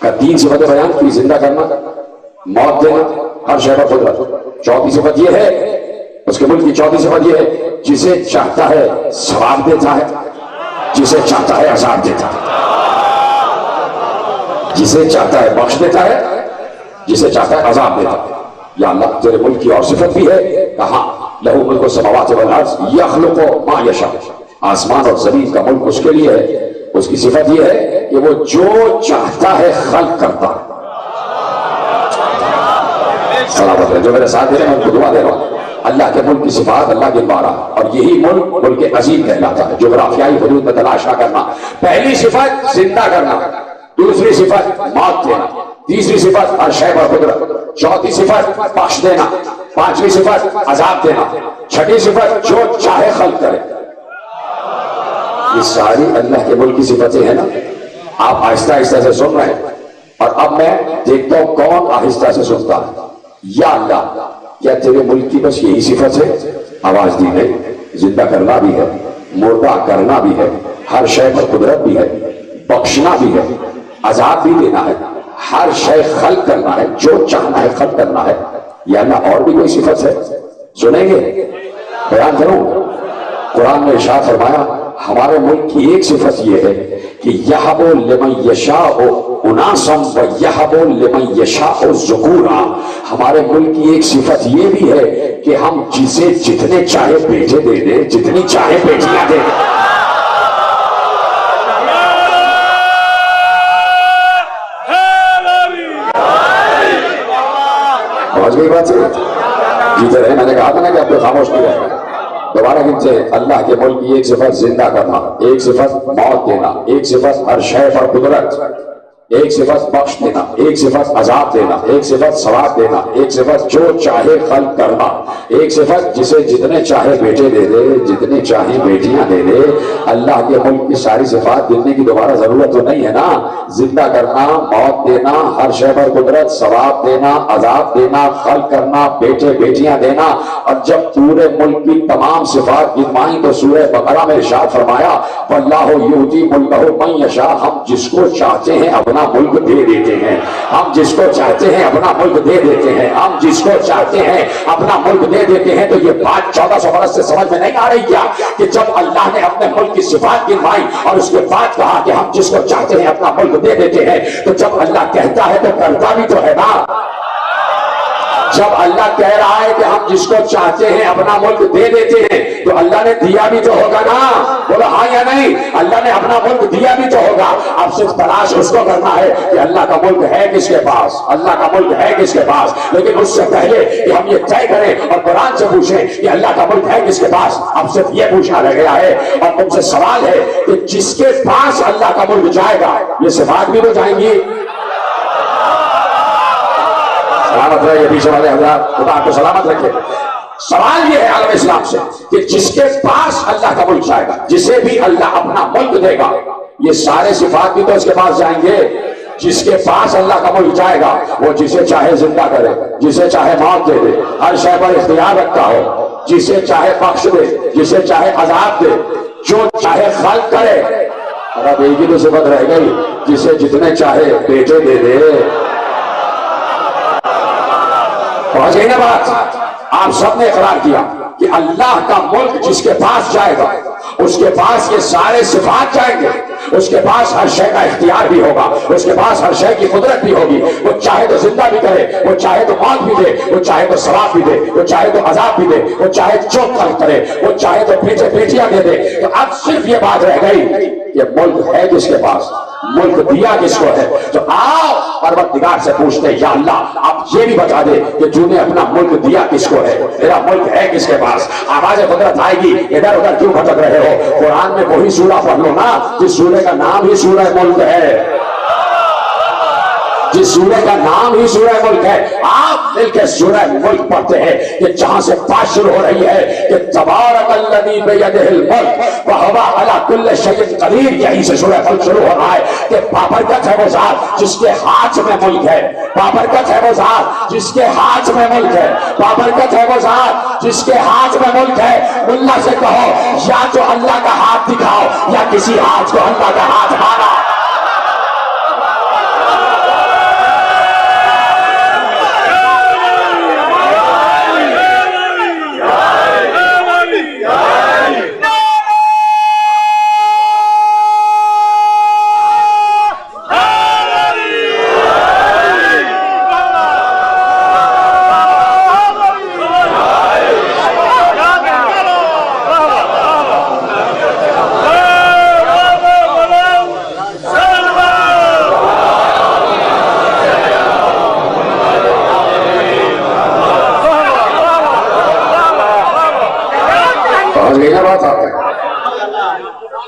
کا 3 صفتیں بیان کی, زندہ کرنا, موت دینا, ہر شے پر قدرت. چوتھی صفت یہ ہے, اس کے ملک کی چوتھی صفت یہ ہے جسے چاہتا ہے ثواب دیتا ہے, جسے چاہتا ہے عذاب دیتا ہے, جسے چاہتا ہے بخش دیتا ہے, جسے چاہتا ہے عذاب دیتا ہے. یا اللہ تیرے ملک کی اور صفت بھی ہے, کہاں لہو ملک السماوات والارض یخلق ما یشاء, آسمان اور زمین کا ملک اس کے لیے ہے. اس کی صفت یہ ہے کہ وہ جو چاہتا ہے خلق کرتا ہے. سلامت ہے. جو میرے ساتھ دے رہے ہیں ان کو دعا دے رہا ہوں. اللہ کے ملک کی صفات اللہ کے بارہ, اور یہی ملک ملک عظیم کہلاتا ہے. جغرافیائی حدود میں تلاش نہ کرنا. پہلی صفت زندہ کرنا, دوسری صفت موت دینا, تیسری صفت ہر شے پر قدرت, چوتھی صفت بخش دینا, پانچویں صفت عذاب دینا, چھٹی صفت جو چاہے خلق کرے. یہ ساری اللہ کے ملک کی صفتیں ہیں نا. آپ آہستہ آہستہ سے سن رہے ہیں, اور اب میں دیکھتا ہوں کون آہستہ سے سنتا ہے. یا اللہ کیا تیرے ملک کی بس یہی صفت ہے؟ آواز دی گئی. زندہ کرنا بھی ہے، مردہ کرنا بھی ہے، ہر شے پر قدرت بھی ہے، بخشنا بھی ہے، عذاب بھی دینا ہے، ہر شے خلق کرنا ہے، جو چاہنا ہے خلق کرنا ہے۔ یا اللہ اور بھی کوئی صفت ہے؟ سنیں گے؟ بیان کروں؟ قرآن میں ارشاد فرمایا ہمارے ملک کی ایک صفت یہ ہے کہ یہب لمن یشاء اناسا و یہب لمن یشاء ذکورا۔ ہمارے ملک کی ایک صفت یہ بھی ہے کہ ہم جسے جتنے چاہے بیٹے دے دیں، جتنی چاہے بیٹیاں دے دیں۔ سمجھ گئی بات سے؟ جیتے رہے، میں نے کہا تھا نا کہ آپ کو خاموش نہیں رہے۔ دوبارہ گنتے، اللہ کے ملک کی ایک صفت زندہ کرنا، ایک صفت موت دینا، ایک صفت ہر شے پر قدرت، ایک صفت بخش دینا، ایک صفت عذاب دینا، ایک صفت ثواب دینا، ایک صفت جو چاہے خلق کرنا، ایک صفت جسے جتنے چاہے بیٹے دے دے، جتنے چاہے بیٹیاں دے دے۔ اللہ کے ملک کی ساری صفات گننے کی دوبارہ ضرورت تو نہیں ہے نا؟ زندہ کرنا، موت دینا، ہر شے پر قدرت، ثواب دینا، عذاب دینا، خلق کرنا، بیٹے بیٹیاں دینا۔ اور جب پورے ملک کی تمام صفات گنوائیں تو سورہ بقرہ میں ارشاد فرمایا واللہ یؤتی ملکہ من یشاء، ہم جس کو چاہتے ہیں اپنا ملک دے دیتے ہیں، ہم جس کو چاہتے ہیں اپنا ملک دے دیتے ہیں، ہم جس کو چاہتے ہیں اپنا ملک دے دیتے ہیں۔ تو یہ بات 1400 برس سے سمجھ میں نہیں آ رہی کیا کہ جب اللہ نے اپنے ملک کی صفات گنوائی اور اس کے بعد کہا کہ ہم جس کو چاہتے ہیں اپنا ملک دے دیتے ہیں، تو جب اللہ کہتا ہے تو کرتا بھی تو ہے نا؟ جب اللہ کہہ رہا ہے کہ ہم جس کو چاہتے ہیں اپنا ملک دے دیتے ہیں تو اللہ نے دیا بھی تو ہوگا نا؟ بولو ہاں یا نہیں؟ اللہ نے اپنا ملک دیا بھی تو ہوگا۔ اب صرف تلاش اس کو کرنا ہے کہ اللہ کا ملک ہے کس کے پاس، اللہ کا ملک ہے کس کے پاس۔ لیکن اس سے پہلے کہ ہم یہ طے کریں اور قرآن سے پوچھیں کہ اللہ کا ملک ہے کس کے پاس، اب صرف یہ پوچھنا رہ گیا ہے اور تم سے سوال ہے کہ جس کے پاس اللہ کا ملک جائے گا یہ صفات بھی تو جائیں گی۔ سلامت رہے پیچھے والے حضرات، خدا آپ کو سلامت رکھے۔ سوال یہ ہے عالم اسلام سے کہ جس کے پاس اللہ کا ملک جائے گا، جسے بھی اللہ اپنا ملک دے گا، یہ سارے صفات بھی تو اس کے پاس جائیں گے۔ جس کے پاس اللہ کا ملک جائے گا وہ جسے چاہے زندہ کرے، جسے چاہے موت دے دے، ہر شے پر اختیار رکھتا ہو، جسے چاہے بخش دے، جسے چاہے عذاب دے، جو چاہے خلق کرے۔ اب ایک ہی تو صفت رہ گئی، جسے جتنے چاہے بیٹے دے دے۔ پہنچ گئی نا بات؟ آپ سب نے اقرار کیا کہ اللہ کا ملک جس کے پاس جائے گا اس کے پاس یہ سارے صفات جائیں گے، اس کے پاس ہر شے کا اختیار بھی ہوگا، اس کے پاس ہر شے کی قدرت بھی ہوگی۔ وہ چاہے تو زندہ بھی کرے، وہ چاہے تو موت بھی دے، وہ چاہے تو ثواب بھی دے، وہ چاہے تو عذاب بھی دے، وہ چاہے جو خلق کرے، وہ چاہے تو بیٹے بیٹیاں دے دے۔ تو اب صرف یہ بات رہ گئی کہ ملک ہے کس کے پاس، ملک دیا کس کو ہے؟ تو آؤ پروردگار سے پوچھتے ہیں یا اللہ اب یہ بھی بتا دے کہ تو نے اپنا ملک دیا کس کو ہے، تیرا ملک ہے کس کے پاس۔ آواز قدرت آئے گی، ادھر ادھر کیوں بھٹک رہے ہو؟ قرآن میں وہی سورہ پڑھ لو نا جس سورہ کا نام ہی سورہ ملک ہے، جس سورہ کا نام ہی سورہ ملک ہے۔ آپ مل کے سورہ ملک پڑھتے ہیں کہ جہاں سے بات شروع ہو رہی ہے کہ تبارک الذی بیدہ الملک وہو علی کل شیء قدیر، یہیں سے سورہ ملک شروع ہو رہا ہے کہ بابرکت ہے وہ ذات جس کے ہاتھ میں ملک ہے، بابرکت ہے وہ ذات جس کے ہاتھ میں ملک ہے، بابرکت ہے وہ ذات جس کے ہاتھ میں ملک ہے۔ اللہ سے کہو یا تو اللہ کا ہاتھ دکھاؤ یا کسی ہاتھ کو اللہ کا ہاتھ مانا۔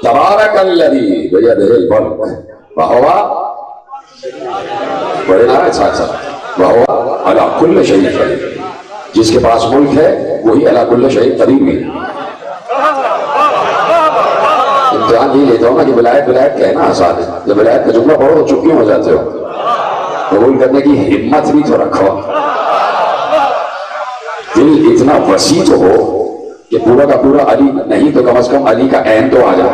تبارک الذی بیدہ الملک وہو بڑے نعرے ساتھ ساتھ وہو علی کل شیء قدیر، جس کے پاس ملک ہے وہی علی کل شیء قدیر بھی۔ امتحان یہ لیتا ہوں نا کہ ولایت ولایت کہنا آسان ہے، جب ولایت کا جملہ پڑھو تو چپ کیوں ہو جاتے ہو؟ قبول کرنے کی ہمت بھی تو رکھو، دل اتنا وسیع تو ہو کہ پورا کا پورا علی نہیں تو کم از کم علی کا عین تو آ جائے،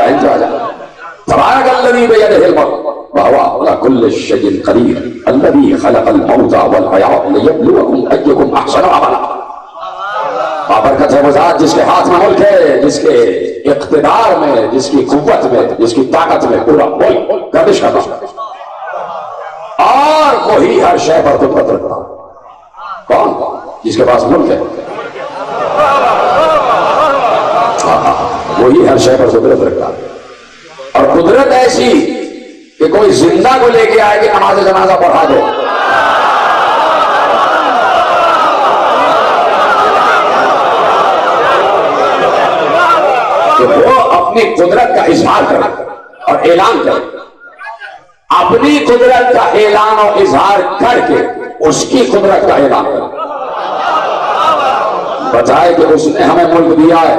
عین تو آ جائے۔ تبارک الذی بیدہ الملک وہو علی کل شیء قدیر الذی خلق الموت والحیاۃ لیبلوکم ایکم احسن عملا۔ بابرکت ہے وہ ذات جس کے ہاتھ میں ملک ہے، جس کے اقتدار میں، جس کی قوت میں، جس کی طاقت میں پورا ملک گردش کرتا ہے، اور وہی ہر شے پر قدرت رکھتا ہے۔ کون؟ جس کے پاس ملک ہے، وہی ہر شے پر قدرت رکھتا ہے، اور قدرت ایسی کہ کوئی زندہ کو لے کے آئے کہ نماز جنازہ پڑھا دو، تو وہ اپنی قدرت کا اظہار کرے اور اعلان کرے، اپنی قدرت کا اعلان اور اظہار کر کے اس کی قدرت کا اعلان کرے، بتائے کہ اس نے ہمیں ملک دیا ہے،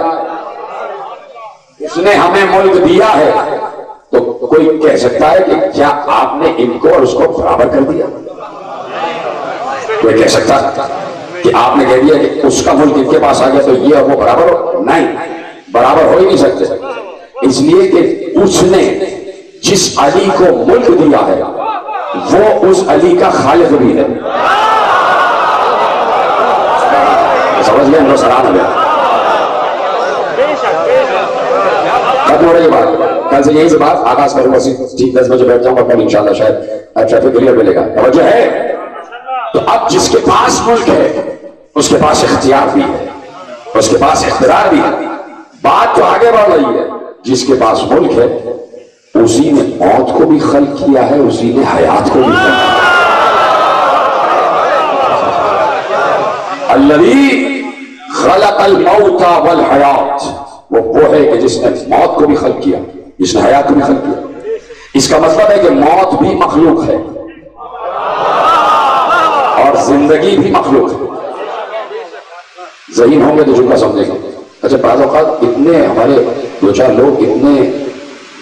اس نے ہمیں ملک دیا ہے، تو کوئی کہہ سکتا ہے کہ کیا آپ نے ان کو اور اس کو برابر کر دیا؟ کوئی کہہ سکتا ہے کہ آپ نے کہہ دیا کہ اس کا ملک ان کے پاس آ گیا تو یہ اور وہ برابر ہو؟ نہیں، برابر ہو ہی نہیں سکتے، اس لیے کہ اس نے جس علی کو ملک دیا ہے وہ اس علی کا خالق بھی ہے۔ سمجھ گئے؟ ہم لوگ سلام ہو گیا، ختم ہو رہی بات، کل سے یہی سے بات آغاز کروں گا، ٹھیک 10 بجے بیٹھ جاؤں گا، کل انشاءاللہ شاید ٹریفک کلیئر ملے گا، توجہ ہے؟ تو اب جس کے پاس ملک ہے اس کے پاس اختیار بھی ہے، اس کے پاس اقتدار بھی ہے، بات تو آگے بڑھ رہی ہے، جس کے پاس ملک ہے اسی نے موت کو بھی خلق کیا ہے، اسی نے حیات کو بھی خلق کیا ہے۔ الذی خلق الموت والحیات، وہ ہے کہ جس نے موت کو بھی خلق کیا، جس نے حیات کو بھی خلق کیا۔ اس کا مطلب ہے کہ موت بھی مخلوق ہے اور زندگی بھی مخلوق ہے۔ ذہین ہوں گے تو جملہ سمجھیں گے۔ اچھا، بعض اوقات اتنے ہمارے دو چار لوگ اتنے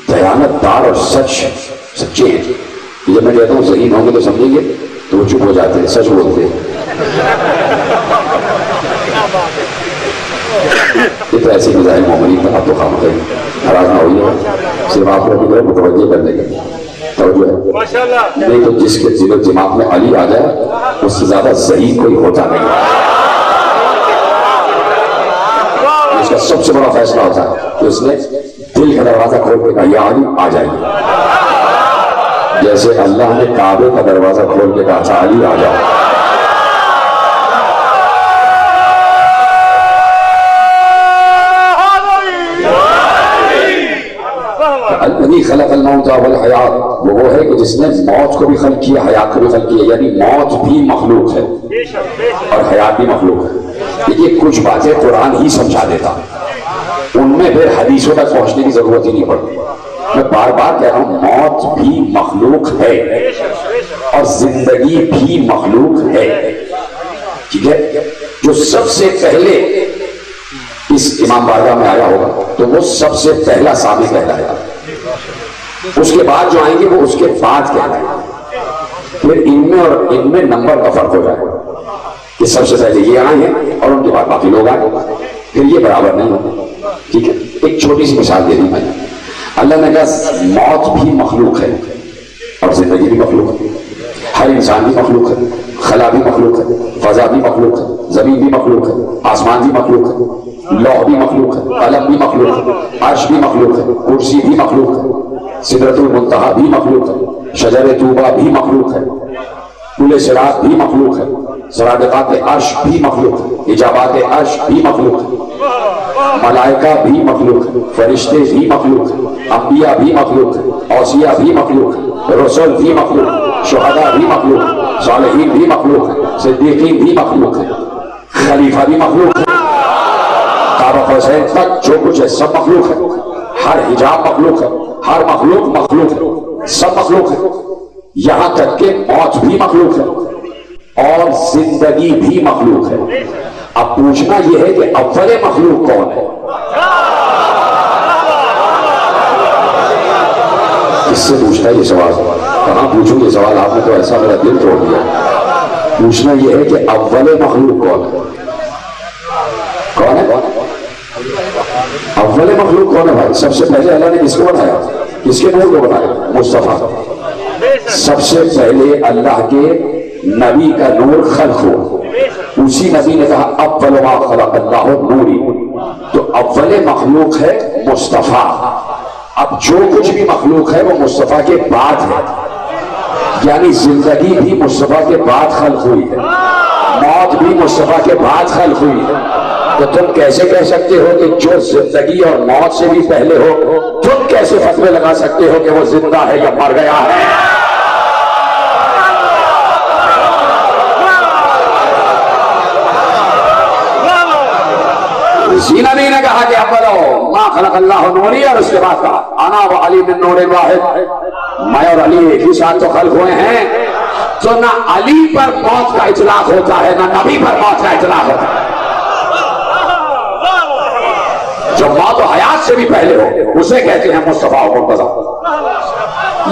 دیانت دار اور سچے ہیں کہ جب میں کہتا ہوں ذہین ہوں گے تو سمجھیں گے تو وہ چپ ہو جاتے ہیں، سچ بولتے ہیں۔ یہ تو ایسی مظاہر مومنین پر آپ تو خام کریں، ناراض نہ ہوئیے، صرف آپ کو بھی متوجہ کرنے کے توجہ ہے، نہیں تو جس کے ذہن دماغ میں علی آ جائے اس سے زیادہ ذہین کوئی ہوتا نہیں ہے۔ اس کا سب سے بڑا فیصلہ ہوتا ہے کہ اس نے دل کا دروازہ کھول کے کہا یا علی آ جائیے، جیسے اللہ نے کعبے کا دروازہ کھول کے کہا تھا علی آ جاؤ۔ الذی خلق الموت والحیات، وہ ہے کہ جس نے موت کو بھی خلق کیا، حیات کو بھی خلق کیا، یعنی موت بھی مخلوق ہے اور حیات بھی مخلوق ہے۔ یہ کچھ باتیں قرآن ہی سمجھا دیتا، ان میں پھر حدیثوں تک پہنچنے کی ضرورت ہی نہیں پڑتی۔ میں بار بار کہہ رہا ہوں، موت بھی مخلوق ہے اور زندگی بھی مخلوق ہے، ٹھیک ہے؟ جو سب سے پہلے اس امام بارگاہ میں آیا ہوگا تو وہ سب سے پہلا سامع کہلائے گا، اس کے بعد جو آئیں گے وہ اس کے بعد کہلائیں گے، پھر ان میں اور ان میں نمبر کا فرق ہو جائے گا کہ سب سے پہلے یہ آئے ہیں اور ان کے بعد باقی لوگ آئے، پھر یہ برابر نہیں ہوگا، ٹھیک ہے؟ ایک چھوٹی سی مثال دے دی میں نے، اللہ نے کہا موت بھی مخلوق ہے اور زندگی بھی مخلوق ہے، ہر انسان بھی مخلوق ہے، خلا بھی مخلوق ہے، فضا بھی مخلوق ہے، زمین بھی مخلوق ہے، آسمان بھی مخلوق ہے، لوح بھی مخلوق ہے، قلم بھی مخلوق ہے، عرش بھی مخلوق ہے، کرسی بھی مخلوق ہے، سدرۃ المنتہا بھی مخلوق ہے، شجر طوبہ بھی مخلوق ہے، پل صراط بھی مخلوق ہے، سرادقات عرش بھی مخلوق ہے، اجابات عرش بھی مخلوق ہے، ملائکہ بھی مخلوق ہے، فرشتے بھی مخلوق ہیں، انبیاء بھی مخلوق ہیں، اوصیاء بھی مخلوق ہیں، رسول بھی مخلوق ہیں، شہداء بھی مخلوق ہیں، صالحین بھی مخلوق ہیں، صدیقین بھی مخلوق ہیں، خلیفہ بھی مخلوق ہے، قاب قوسین تک جو کچھ ہے سب مخلوق ہے، ہر حجاب مخلوق ہے، ہر مخلوق مخلوق ہے، سب مخلوق ہے، یہاں تک کہ موت بھی مخلوق ہے اور زندگی بھی مخلوق ہے۔ اب پوچھنا یہ ہے کہ اول مخلوق کون ہے؟ کس سے پوچھتا ہے یہ سوال؟ کہاں پوچھوں یہ سوال؟ آپ نے تو ایسا میرا دل توڑ دیا، پوچھنا یہ ہے کہ اول مخلوق کون ہے؟ کون ہے؟ اول مخلوق کون ہے بھائی؟ سب سے پہلے اللہ نے کس کو بنایا؟ کس کے نور کو بنایا؟ مصطفیٰ۔ سب سے پہلے اللہ کے نبی کا نور خلق ہو، اسی نبی نے کہا اول ما خلق اللہ نوری، تو اول مخلوق ہے مصطفیٰ۔ اب جو کچھ بھی مخلوق ہے وہ مصطفیٰ کے بعد ہے، یعنی زندگی بھی مصطفیٰ کے بعد خلق ہوئی ہے، موت بھی مصطفیٰ کے بعد خلق ہوئی ہے۔ تو تم کیسے کہہ سکتے ہو کہ جو زندگی اور موت سے بھی پہلے ہو؟ تم کیسے فتوے لگا سکتے ہو کہ وہ زندہ ہے یا مر گیا ہے؟ اسی نبی نے کہا کہ اولو ما خلق اللہ نوری، اور اس کے بعد کہا انا و علی من نور واحد، میں اور علی ایک ہی ساتھ تو خلق ہوئے ہیں۔ تو نہ علی پر موت کا اطلاق ہوتا ہے، نہ نبی پر موت کا اطلاق ہوتا ہے۔ جو موت و حیات سے بھی پہلے ہو اسے کہتے ہیں مصطفیٰ و مرتضیٰ۔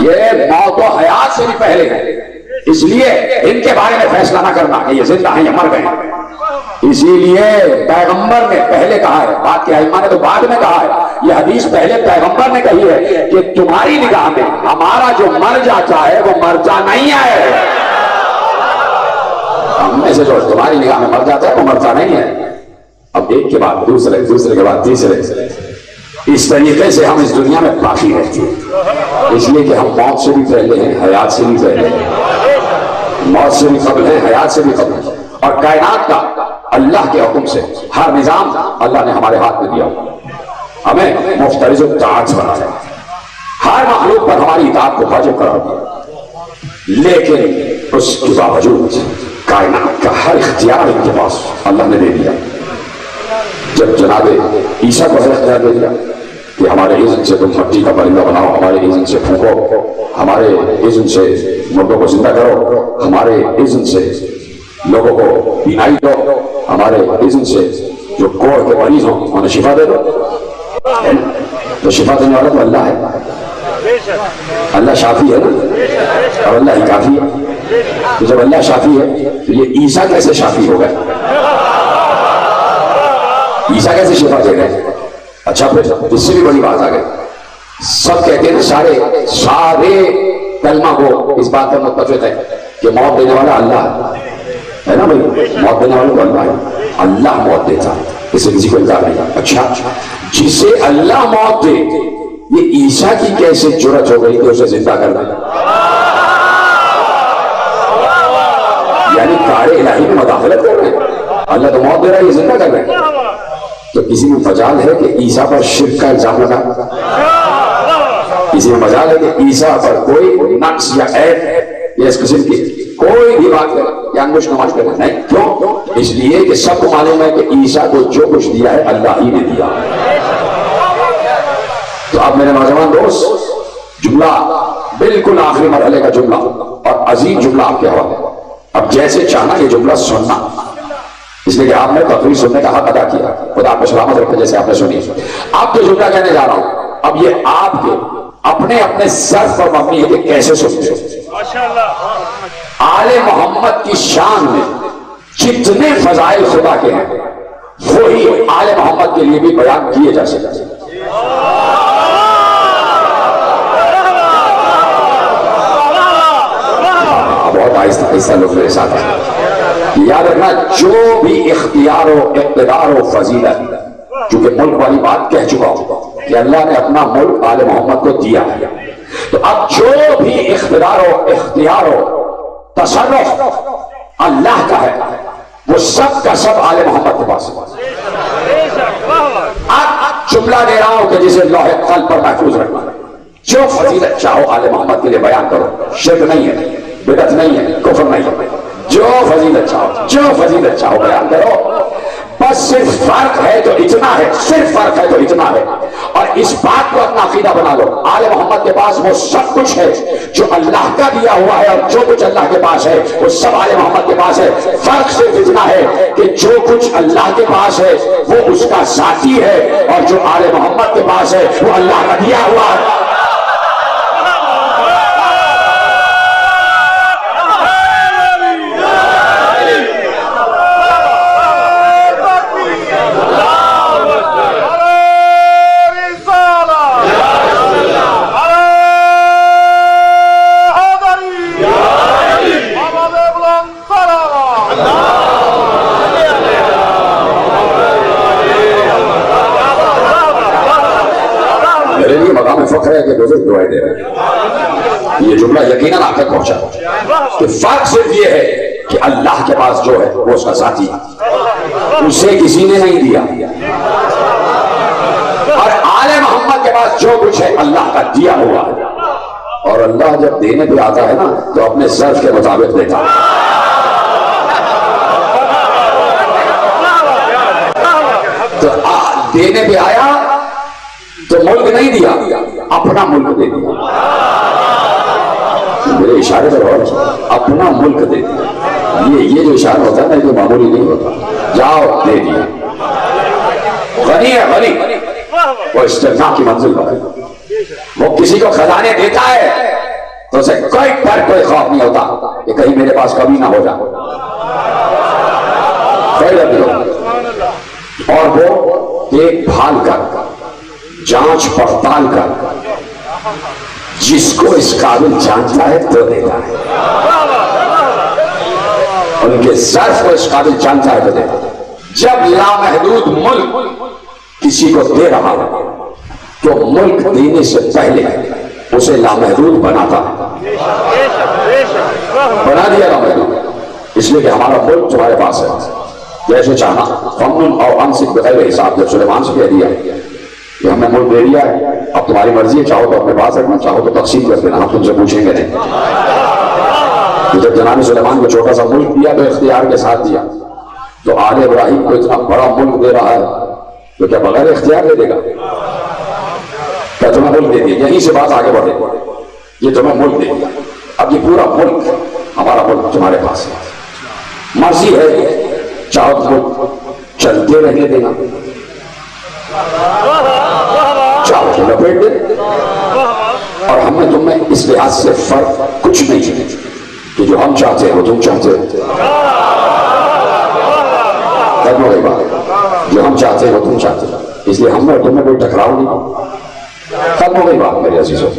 یہ موت و حیات سے بھی پہلے ہے، اس لیے ان کے بارے میں فیصلہ نہ کرنا کہ یہ زندہ ہیں یا مر گئے ہیں۔ اسی لیے پیغمبر نے پہلے کہا ہے، بات کے ائمہ نے تو بعد میں کہا ہے، یہ حدیث پہلے پیغمبر نے کہی ہے کہ تمہاری نگاہ میں ہمارا جو مر جاتا ہے وہ مرتا نہیں ہے۔ ہم میں سے جو تمہاری نگاہ میں مر جاتا ہے وہ مرتا نہیں ہے۔ اب ایک کے بعد دوسرے، دوسرے کے بعد تیسرے، اس طریقے سے ہم اس دنیا میں باقی رہتے ہیں، اس لیے کہ ہم موت سے بھی پہلے ہیں، حیات سے بھی پہلے ہیں، موت سے بھی قبل ہے، حیات سے بھی قبل ہے۔ اور کائنات کا اللہ کے حکم سے ہر نظام اللہ نے ہمارے ہاتھ میں دیا، ہمیں مفترض الطاعت بنایا، ہر مخلوق پر ہماری اطاعت کو واجب قرار دیا، لیکن اس کے باوجود کائنات کا ہر اختیار ان کے پاس اللہ نے دے دیا۔ جب جناب عیسیٰ کو اختیار دے دیا کہ ہمارے اذن سے تم مٹی کا پرندہ بناؤ، ہمارے اذن سے پھونکو، ہمارے اذن سے مردوں کو زندہ کرو، ہمارے اذن سے لوگوں کو بینائی دو، ہمارے اذن سے جو کوڑ کے مریض ہوں انہیں شفا دے دو، تو شفا دینے والا تو اللہ ہے، اللہ شافی ہے نا، اور اللہ ہی کافی ہے۔ تو جب اللہ شافی ہے تو یہ عیسیٰ کیسے شافی ہو گئے؟ عیسیٰ کیسے شفا دے گئے؟ اچھا پھر اس سے بھی بڑی بات آ گئی، سب کہتے ہیں سارے کلمہ کو اس بات پر متفق ہے کہ موت دینے والا اللہ ہے نا بھائی، موت دینے والا تو اللہ ہے، اللہ موت دیتا ہے، اس سے کسی کو انکار نہیں۔ اچھا جسے اللہ موت دے، یہ عیسیٰ کی کیسے جرأت ہو گئی کہ اسے زندہ کر دے؟ یعنی کار الہی میں مداخلت کر رہے ہیں، اللہ تو موت دے رہا ہے، یہ زندہ کر رہے ہیں۔ تو کسی میں مجال ہے کہ عیسیٰ پر شرک کا الزام لگا؟ کسی میں مجال ہے کہ عیسیٰ پر کوئی نقص یا عیب یا اس قسم کی کوئی بھی بات کرے یا انگوش نماز کرے؟ نہیں۔ کیوں؟ اس لیے کہ سب کو معلوم ہے کہ عیسیٰ کو جو کچھ دیا ہے اللہ ہی نے دیا۔ تو اب میرے نوجوان دوست، جملہ بالکل آخری مرحلے کا جملہ اور عظیم جملہ آپ کے حوالے، اب جیسے چاہنا یہ جملہ سننا، اس لیے کہ آپ نے تقریر سننے کا حق ادا کیا، خدا آپ کو سلامت رکھے جیسے آپ نے سنی۔ اب جو جملہ کہنے جا رہا ہوں اب یہ آپ کے اپنے اپنے ظرف پر مبنی ہے کہ کیسے سنتے ہیں۔ آل محمد کی شان میں جتنے فضائل خدا کے ہیں وہی آل محمد کے لیے بھی بیان کیے جا سکتے ہیں۔ بہت آہستہ آہستہ لوگ میرے ساتھ ہیں، یاد رکھنا جو بھی اختیار و اقتدار و فضیلت، چونکہ ملک والی بات کہہ چکا ہوں کہ اللہ نے اپنا ملک آل محمد کو دیا ہے، تو اب جو بھی اقتدار و اختیار و تصرف اللہ کا ہے وہ سب کا سب آل محمد کے پاس ہے۔ اب جملہ دے رہا ہوں کہ جسے لوح قلب پر محفوظ رکھنا، جو فضیلت چاہو آل محمد کے لیے بیان کرو، شرک نہیں ہے، بدعت نہیں ہے، کفر نہیں ہے، جو فضیلت چاہو بیان کرو، بس صرف فرق ہے تو اتنا ہے، صرف فرق ہے تو اتنا ہے، اور اس بات کو اپنا عقیدہ بنا لو، آل محمد کے پاس وہ سب کچھ ہے جو اللہ کا دیا ہوا ہے، اور جو کچھ اللہ کے پاس ہے وہ سب آل محمد کے پاس ہے، فرق صرف اتنا ہے کہ جو کچھ اللہ کے پاس ہے وہ اس کا ذاتی ہے، اور جو آل محمد کے پاس ہے وہ اللہ کا دیا ہوا ہے۔ طرح کے بزرگ دعائیں دے رہے ہیں. یہ جملہ یقیناً آپ تک پہنچا کہ فرق صرف یہ ہے کہ اللہ کے پاس جو ہے وہ اس کا ذاتی ہے, اسے کسی نے نہیں دیا, اور آل محمد کے پاس جو کچھ ہے اللہ کا دیا ہوا ہے, اور اللہ جب دینے پہ آتا ہے نا تو اپنے ظرف کے مطابق دیتا ہے. تو دینے پہ آیا تو ملک نہیں دیا, اپنا ملک دے دیا. میرے اشارے پر اور اپنا ملک دے دیا. یہ جو اشارہ ہوتا ہے نا یہ معمولی نہیں ہوتا. جاؤ دے دیا. غنی ہے غنی, وہ استغنا کی منزل پر ہے. وہ کسی کو خزانے دیتا ہے تو اسے کوئی ڈر کوئی خوف نہیں ہوتا کہ کہیں میرے پاس کبھی نہ ہو جائے, کوئی ڈر نہیں ہوتا. اور وہ دیکھ بھال کر, جانچ پڑتال کر, جس کو اس قابل جانتا ہے تو دیتا ہے. ان کے ظرف کو اس قابل جانتا ہے تو دیتا ہے. جب لامحدود ملک کسی کو دے رہا ہے تو ملک دینے سے پہلے اسے لامحدود بناتا ہے. بنا دیا لامحدود, اس لیے کہ ہمارا ملک تمہارے پاس ہے, جیسے چاہنا. فمن اور امسک بغیر حساب, جب سلیمان سے کہہ دیا کہ ہم نے ملک دے دیا ہے, اب تمہاری مرضی ہے, چاہو تو اپنے پاس رکھنا, چاہو تو تقسیم کر دینا, ہم تم سے پوچھیں گے نہیں. جب جناب سلیمان کو چھوٹا سا ملک دیا تو اختیار کے ساتھ دیا, تو آل ابراہیم کو اتنا بڑا ملک دے رہا ہے تو کیا بغیر اختیار دے دے گا؟ کیا تمہیں ملک دے دیا؟ یہیں سے بات آگے بڑھے, یہ تمہیں ملک دے دیا, اب یہ پورا ملک ہمارا ملک تمہارے پاس ہے. مرضی ہے چاہو ملک چلتے رہنے دینا, چاہو تو لپیٹ دے. اور ہم نے تمہیں اس لحاظ سے فرق کچھ نہیں چنے کہ جو ہم چاہتے ہیں وہ تم چاہتے ہو. ختم ہو گئی بات, جو ہم چاہتے ہیں وہ تم چاہتے ہو, اس لیے ہم نے تمہیں کوئی ٹکراؤ نہیں. ختم ہو گئی بات میرے عزیزوں.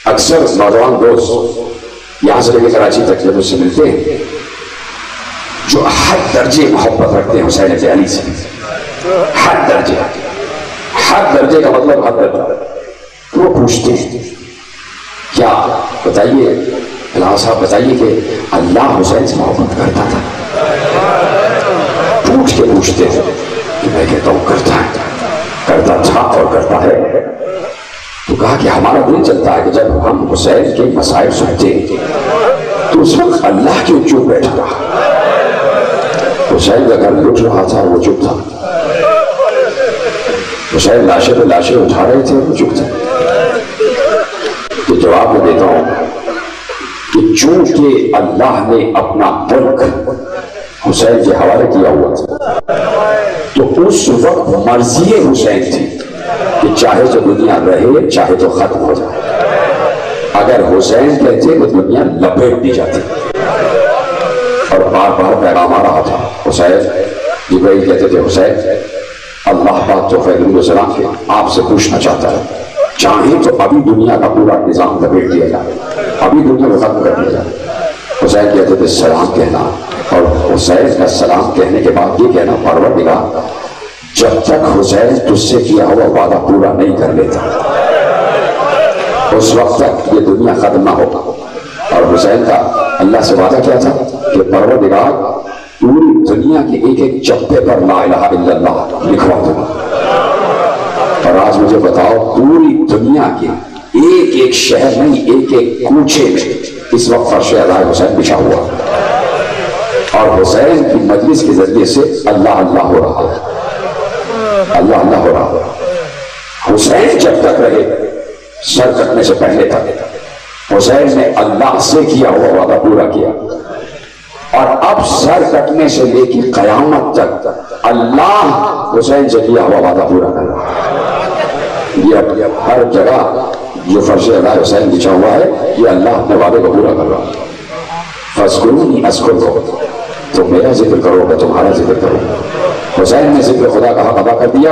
اکثر نوجوان دوست یہاں سے لے کے کراچی تک جب اس سے ملتے ہیں جو ہر درجے محبت رکھتے ہیں حسین علی سے, ہر درجے, ہر درجے کا مطلب ہر درجہ, وہ پوچھتے ہیں کیا بتائیے فلاں صاحب بتائیے کہ اللہ حسین سے محبت کرتا تھا؟ پوچھ کے پوچھتے ہیں کہ میں کہتا ہوں کرتا ہے, کرتا تھا اور کرتا ہے. تو کہا کہ ہمارا دل چلتا ہے کہ جب ہم حسین کے مسائل سنتے تو اس وقت اللہ کیوں چپ بیٹھا رہا؟ حسین کا گھر لٹ رہا تھا وہ چپ تھا, حسین لاشیں پہ لاشیں اٹھا رہے تھے وہ چپ تھا. تو جواب میں دیتا ہوں کہ چونکہ اللہ نے اپنا ملک حسین کے حوالے کیا ہوا تھا تو اس وقت مرضی حسین تھی کہ چاہے تو دنیا رہے چاہے تو ختم ہو جائے. اگر حسین کہتے تو دنیا لپیٹ دی جاتی, اور بار بار پیغام آ رہا تھا. حسین جبرائیل کہتے تھے حسین اللہ پاک تو خیر السلام کے آپ سے پوچھنا چاہتا ہے, چاہیں تو ابھی دنیا کا پورا نظام لپیٹ دیا جائے, ابھی دنیا کو ختم کر دیا جائے. حسین کہتے تھے سلام کہنا, اور حسین کا سلام کہنے کے بعد یہ کہنا پروردگار جب تک حسین تجھ سے کیا ہوا وعدہ پورا نہیں کر لیتا اس وقت تک یہ دنیا ختم نہ ہوگا. اور حسین کا اللہ سے وعدہ کیا تھا کہ پروردگار پوری دنیا کے ایک ایک چپے پر لا الہ الا اللہ لکھوا دوں گا. اور آج مجھے بتاؤ پوری دنیا کے ایک ایک شہر نہیں ایک ایک کوچے میں اس وقت فرش اعلی حسین بچھا ہوا, اور حسین کی مجلس کے ذریعے سے اللہ اللہ ہو رہا ہے, اللہ اللہ ہو رہا ہے. حسین جب تک رہے سر کٹنے سے پہلے تک حسین نے اللہ سے کیا ہوا وعدہ پورا کیا, اور اب سر کٹنے سے لے کے قیامت تک اللہ حسین سے کیا ہوا وعدہ پورا کر رہا ہے. یہ ہر جگہ جو فرش اعلی حسین بچھا ہوا ہے یہ اللہ اپنے وعدے کو پورا کر رہا ہے. فاذکرونی اذکرکم, تو میرا ذکر کرو گا تمہارا ذکر کرو گا. حسین نے ذکر خدا کا حق ادا کر دیا,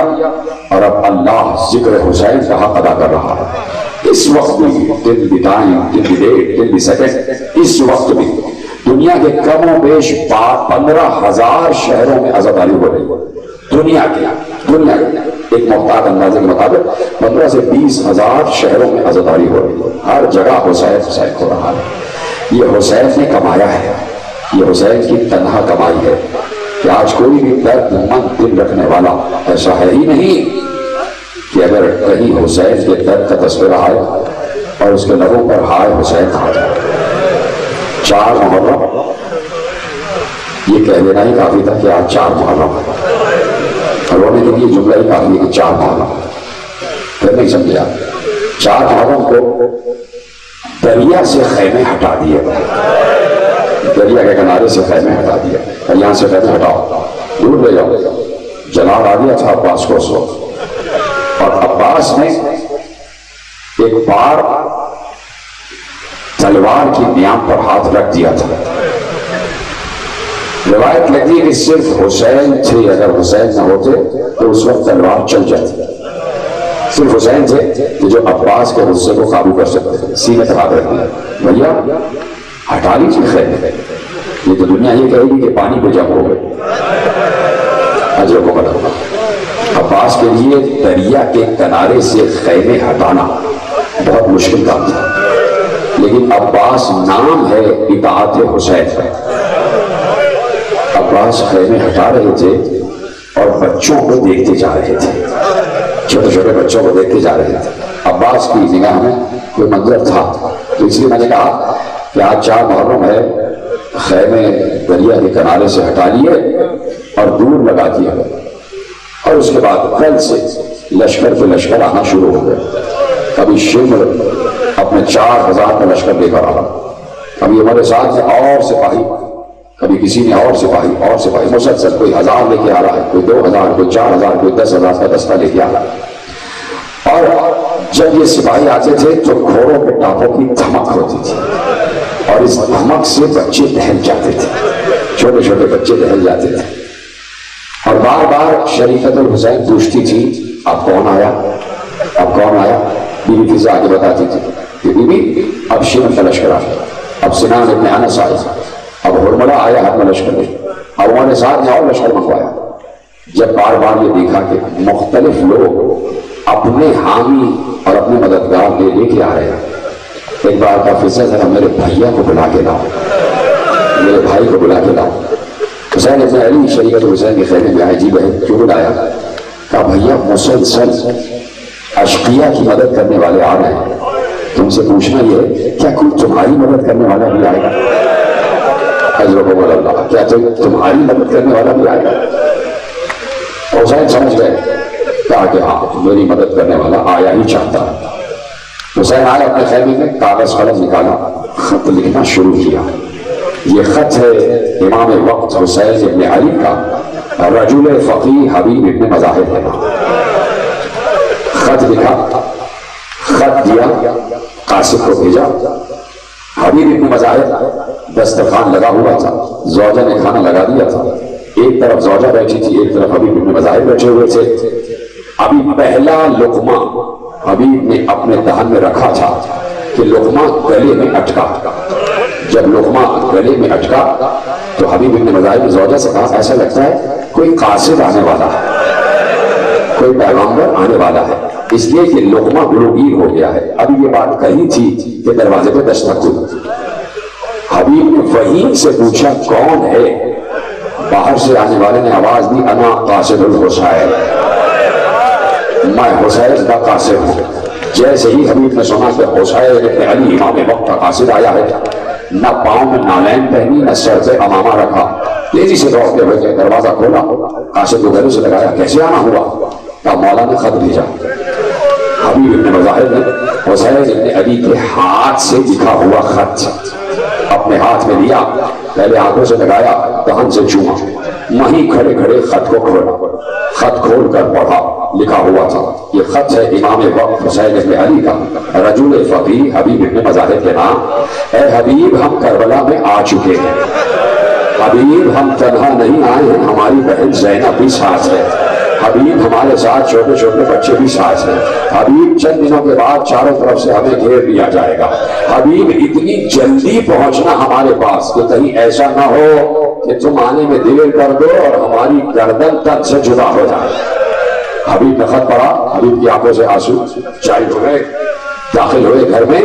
اور اب اللہ ذکر حسین کا حق ادا کر رہا ہے. اس وقت بھی دن بھی ٹائم, دن بھی ڈیٹ, دن بھی سیکنڈ, اس وقت بھی دنیا کے کم و بیش 15,000 شہروں میں عزاداری ہو رہی ہے. دنیا کے دنیا ایک محتاط اندازے کے مطابق 15 سے 20,000 شہروں میں عزاداری ہو رہی ہے، ہر جگہ حسین حسین ہو رہا ہے۔ یہ حسین نے کمایا ہے، یہ حسین کی تنہا کمائی ہے کہ آج کوئی بھی درد مند دل رکھنے والا ایسا ہے ہی نہیں کہ اگر کہیں حسین کے درد کا تصویر آئے اور اس کے لبوں پر ہائے حسین کہا جائے۔ 4 محرم یہ کہہ دینا ہی کافی تھا کہ آج 4 محرم ہے، رونے کے لیے جملہ ہی کافی ہے کہ 4 محرم، پھر نہیں سمجھے آپ۔ 4 محرم کو دریا سے خیمے ہٹا دیے، دریا کے کنارے سے خیمے ہٹا دیے، اور یہاں سے خیمے ہٹاؤ، دور لے جاؤ۔ جلال آ گیا تھا عباس کو اس وقت، اور عباس نے ایک بار تلوار کی نیام پر ہاتھ رکھ دیا تھا۔ روایت لگتی ہے کہ صرف حسین تھے، اگر حسین نہ ہوتے تو اس وقت تلوار چل جاتی، صرف حسین تھے کہ جو عباس کے غصے کو قابو کر سکتے تھے، سینے پر ہاتھ رکھ دیا، بھیا ہٹا لیجیے خیمے، یہ تو دنیا یہ کہے گی کہ پانی پہ جم ہو گئے، اجر کو بدلنا۔ عباس کے لیے دریا کے کنارے سے خیمے ہٹانا بہت مشکل کام تھا، لیکن عباس نام ہے اطاعت حسین ہے۔ عباس خیمے ہٹا رہے تھے اور بچوں کو دیکھتے جا رہے تھے، چھوٹے چھوٹے بچوں کو دیکھتے جا رہے تھے۔ عباس کی نگاہ میں کوئی منظر تھا، تو اس لیے میں نے کہا کہ آج 4 محرم ہے، خیمے دریا کے کنارے سے ہٹا لیے اور دور لگا دیا، اور اس کے بعد کل سے لشکر پہ لشکر آنا شروع ہو گیا۔ کبھی شمر اپنے 4,000 کا لشکر لے کر آنا، کبھی ہمارے ساتھ اور سپاہی، کبھی کسی نے اور سپاہی مسلسل، کوئی 1000 لے کے آ رہا ہے، کوئی 2000، کوئی 4000، کوئی 10,000 کا دستہ لے کے آ رہا ہے۔ اور جب یہ سپاہی آتے تھے تو گھوڑوں کے ٹاپوں کی دھمک ہوتی تھی، اور اس دھمک سے بچے دہل جاتے تھے، چھوٹے چھوٹے بچے دہل جاتے تھے، اور بار بار شریفت الحسین پوچھتی تھی اب کون آیا، اب کون آیا؟ بیوی فضا آگے بتاتی تھی کہ بیوی اب شمر کا لشکر آیا، اب سنان ابن انس آیا، اب ہرملہ آیا، ہر لشکر نہیں، اب انہوں نے ساتھ میں اور لشکر منگوایا۔ جب بار بار یہ دیکھا کہ مختلف لوگ اپنے حامی اور اپنے مددگار لے کے آ رہے ہیں، ایک بار کا فضا ذرا میرے بھیا کو بلا کے لاؤ، میرے بھائی کو بلا کے لاؤ۔ حسین ابن علی شریعت حسین کے خیمے میں آئے، جی بہن کیوں بلایا؟ کہا بھیا مسلسل اشقیاء کی مدد کرنے والے آ رہے ہیں، تم سے پوچھنا یہ ہے کیا کوئی تمہاری مدد کرنے والا بھی آئے گا؟ اللہ، کیا تمہاری مدد کرنے والا بھی آئے گا؟ حسین سمجھ گئے، کہا کہ ہاں میری مدد کرنے والا آیا ہی چاہتا ہے۔ حسین آئے اپنے خیمے میں، کاغذ قلم نکالا، خط لکھنا شروع کیا۔ یہ خط ہے امام وقت حسین ابن علی کا، رجل فقیہ حبیب ابن مذاہب ہے۔ خط لکھا، خط دیا، قاصد کو بھیجا۔ حبیب ابن مذاہب دسترخوان لگا ہوا تھا، زوجہ نے کھانا لگا دیا تھا، ایک طرف زوجہ بیٹھی تھی، ایک طرف حبیب ابن مذاہب بیٹھے ہوئے تھے۔ ابھی پہلا لقمہ حبیب نے اپنے دہن میں رکھا تھا کہ لقمہ گلے میں اٹکا۔ جب لقمہ گلے میں اٹکا تو حبیب ابن مذاہب نے زوجہ سے کہا ایسا لگتا ہے کوئی قاصد آنے والا ہے، کوئی پیغمبر آنے والا ہے، اس لیے کہ لقمہ گلوگیر ہو گیا ہے۔ ابھی یہ بات کہی تھی کہ دروازے پہ دستک ہوئی۔ حبیب نے وہیں سے پوچھا کون ہے؟ باہر سے آنے والے نے آواز دی انا قاصد الحسین، میں حسین کا قاصد ہوں۔ جیسے ہی حبیب نے سنا کہ حسین ابن علی امام وقت کا قاصد آیا ہے، نہ پاؤں میں نالین پہنی، نہ سر پہ امامہ رکھا، تیزی سے دوڑتے ہوئے دروازہ کھولا، قاصد کو گلے سے لگایا، کیسے آنا ہوا؟ کہا مولا نے خط بھیجا۔ حبیب ابن مذاہب نے حسین ابن علی کے ہاتھ سے لکھا ہوا خط اپنے ہاتھ میں لیا، پہلے آنکھوں سے لگایا، دہن سے چوما، وہیں کھڑے کھڑے خط کو کھولا، خط کھول کر پڑھا۔ لکھا ہوا تھا یہ خط ہے امام وقت حسین ابن علی کا، رجل فقیہ حبیب ابن مذاہب کے نام۔ اے حبیب ہم کربلا میں آ چکے ہیں، حبیب ہم تنہا نہیں آئے ہیں، ہماری بہن زینب بھی ساتھ ہے، حبیب ہمارے ساتھ چھوٹے چھوٹے بچے بھی ساتھ ہیں، حبیب چند دنوں کے بعد چاروں طرف سے ہمیں گھیر لیا جائے گا، حبیب اتنی جلدی پہنچنا ہمارے پاس کہ کہیں ایسا نہ ہو کہ تم آنے میں دیر کر دو اور ہماری گردن تن سے جدا ہو جائے۔ حبیب نے خط پڑھا، حبیب کی آنکھوں سے آنسو جاری ہو گئے، داخل ہوئے گھر میں۔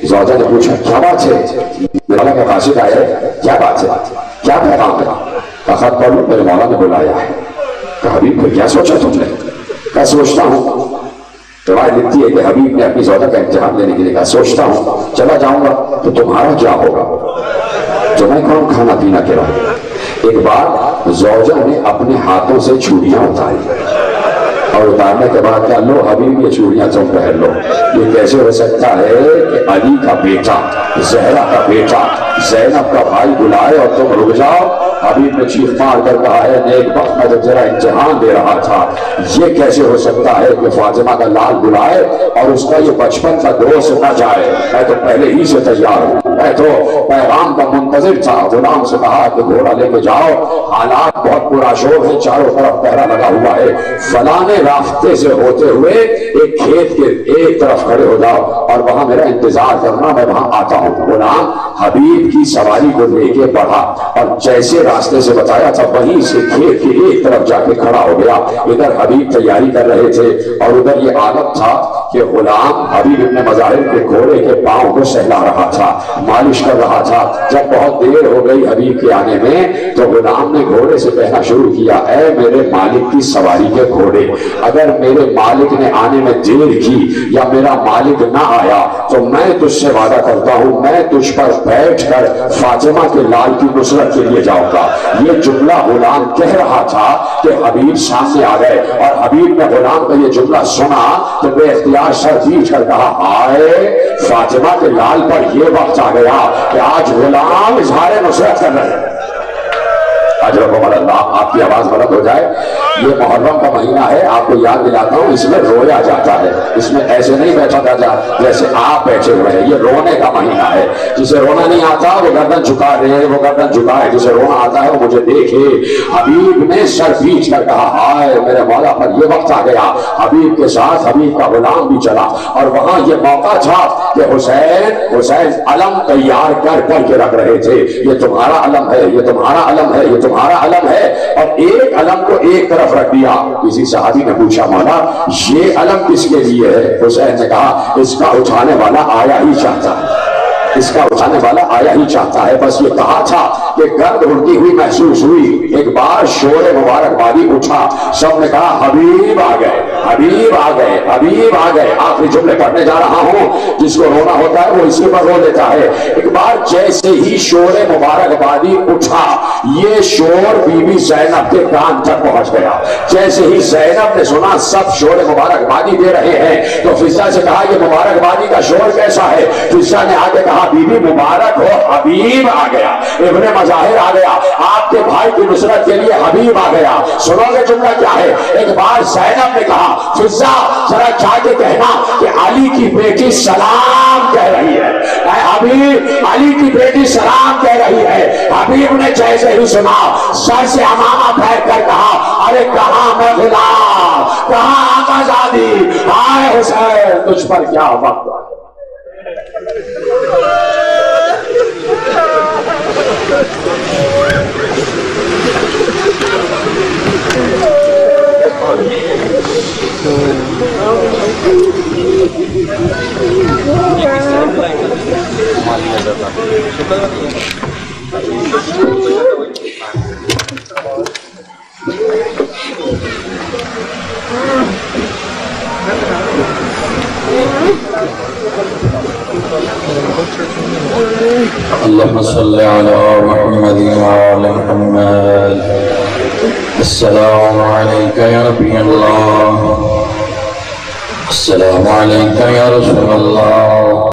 زوجہ نے پوچھا کیا بات ہے، مولا کا قاصد آیا ہے، کیا بات ہے، کیا پیغام ہے؟ کہا خط پڑھ لو، میرے مولا نے بلایا ہے۔ کہا حبیب پھر کیا سوچا تم نے؟ کہا سوچتا ہوں، روایت لکھتی ہے کہ حبیب نے اپنی زوجہ کا امتحان لینے کے لیے کہا سوچتا ہوں چلا جاؤں گا تو تمہارا کیا ہوگا، تمہیں کون کھانا پینا کھلائے گا؟ ایک بار زوجہ نے اپنے ہاتھوں سے چوڑیاں اتاری اور اتارنے کے بعد کہا لو حبیب یہ چوڑیاں تم پہن لو۔ یہ کیسے ہو سکتا ہے کہ علی کا بیٹا، زہرا کا بیٹا، زینب کا بھائی بلائے اور تم رک جاؤ؟ حبیب نے چیخ مار کر کہا ہے نیک وقت میں تو تیرا امتحان دے رہا تھا، یہ کیسے ہو سکتا ہے کہ فاطمہ کا لال بلائے اور اس کا یہ بچپن کا دوست نہ جائے؟ میں تو پہلے ہی سے تیار ہوں، میں تو پیغام کا منتظر تھا۔ غلام سے کہا کہ گھوڑا لے کے جاؤ، حالات بہت پراشور ہیں، چاروں طرف پہرا لگا ہوا ہے، فلانے راستے سے ہوتے ہوئے ایک کھیت کے ایک طرف کھڑے ہو جاؤ اور وہاں میرا انتظار کرنا، میں وہاں آتا ہوں۔ غلام حبیب کی سواری کو لے کے بڑھا اور جیسے راستے سے بتایا تھا وہیں سے کھیت کے ایک طرف جا کے کھڑا ہو گیا۔ ادھر حبیب تیاری کر رہے تھے اور ادھر یہ عادت تھا کہ غلام حبیب ابن مظاہر کے گھوڑے کے پاؤں کو سہلا رہا تھا، مالش کر رہا تھا۔ جب بہت دیر ہو گئی حبیب کے آنے میں تو غلام نے گھوڑے سے کہنا شروع کیا اے میرے مالک کی سواری کے گھوڑے، اگر میرے مالک نے آنے میں دیر کی یا میرا مالک نہ آیا تو میں تجھ سے وعدہ کرتا ہوں میں تجھ پر بیٹھ کر فاطمہ کے لال کی نصرت کے لیے جاؤں گا۔ یہ جملہ غلام کہہ رہا تھا کہ حبیب سامنے آ گئے اور حبیب نے غلام کا یہ جملہ سنا تو بے اختیار سر پیچھ کر کہا آئے فاطمہ کے لال پر یہ وقت آ گیا کہ آج غلام اظہار نصرت کر رہے ہیں۔ اجرکم اللہ، آپ کی آواز بلند ہو جائے۔ یہ محرم کا مہینہ ہے، آپ کو یاد دلاتا ہوں، اس میں رویا جاتا ہے، اس میں ایسے نہیں بیٹھا جاتا جیسے آپ بیٹھے ہوئے ہیں، یہ رونے کا مہینہ ہے۔ جسے رونا نہیں آتا وہ گردن جھکا دے، وہ گردن جھکائے، جسے رونا آتا ہے وہ مجھے دیکھے۔ حبیب نے سر پیچھ کر کہا ہائے میرے مولا پر یہ وقت آ گیا۔ حبیب کے ساتھ حبیب کا غلام بھی چلا اور وہاں یہ موقع تھا کہ حسین علم تیار کر کے رکھ رہے تھے، یہ تمہارا علم ہے، یہ تمہارا علم ہے، یہ تمہارا علم ہے، اور ایک علم کو ایک طرف رکھ دیا۔ کسی صحابی نے پوچھا مولا یہ علم کس کے لیے ہے؟ حسین نے کہا اس کا اٹھانے والا آیا ہی چاہتا ہے، اس کا اٹھانے والا آیا ہی چاہتا ہے۔ بس یہ کہا تھا کہ گرد اڑتی ہوئی محسوس ہوئی، ایک بار شور مبارکبادی اٹھا، سب نے کہا حبیب آ گئے، حبیب آ گئے، حبیب آ گئے۔ آخری جملے پڑھنے جا رہا ہوں، جس کو رونا ہوتا ہے وہ اسی پر رو دیتا ہے۔ ایک بار جیسے ہی شور مبارکبادی اٹھا، یہ شور بی بی زینب کے کان تک پہنچ گیا۔ جیسے ہی زینب نے سنا سب شور مبارکبادی دے رہے ہیں تو فضا سے کہا یہ مبارکبادی کا شور کیسا ہے؟ فضا نے آگے کہا بی بی مبارک ہو، حبیب آ گیا، ابن مظاہر آ گیا، آپ کے بھائی کی نصرت کے لیے حبیب آ گیا۔ سنو گے جملہ کیا ہے؟ ایک بار زینب نے کہا فضا ذرا جا کے کہنا کہ علی کی بیٹی سلام کہہ رہی ہے، اے حبیب علی کی بیٹی سلام کہہ رہی ہے۔ حبیب نے جیسے ہی سنا سر سے امامہ پھیر کر کہا ارے کہاں میں غلام، کہاں آقا زادی، آئے حسین تجھ پر کیا وقت ہے۔ اللهم صل على محمد وعلى محمد۔ السلام عليك يا نبي الله، السلام عليك يا رسول الله۔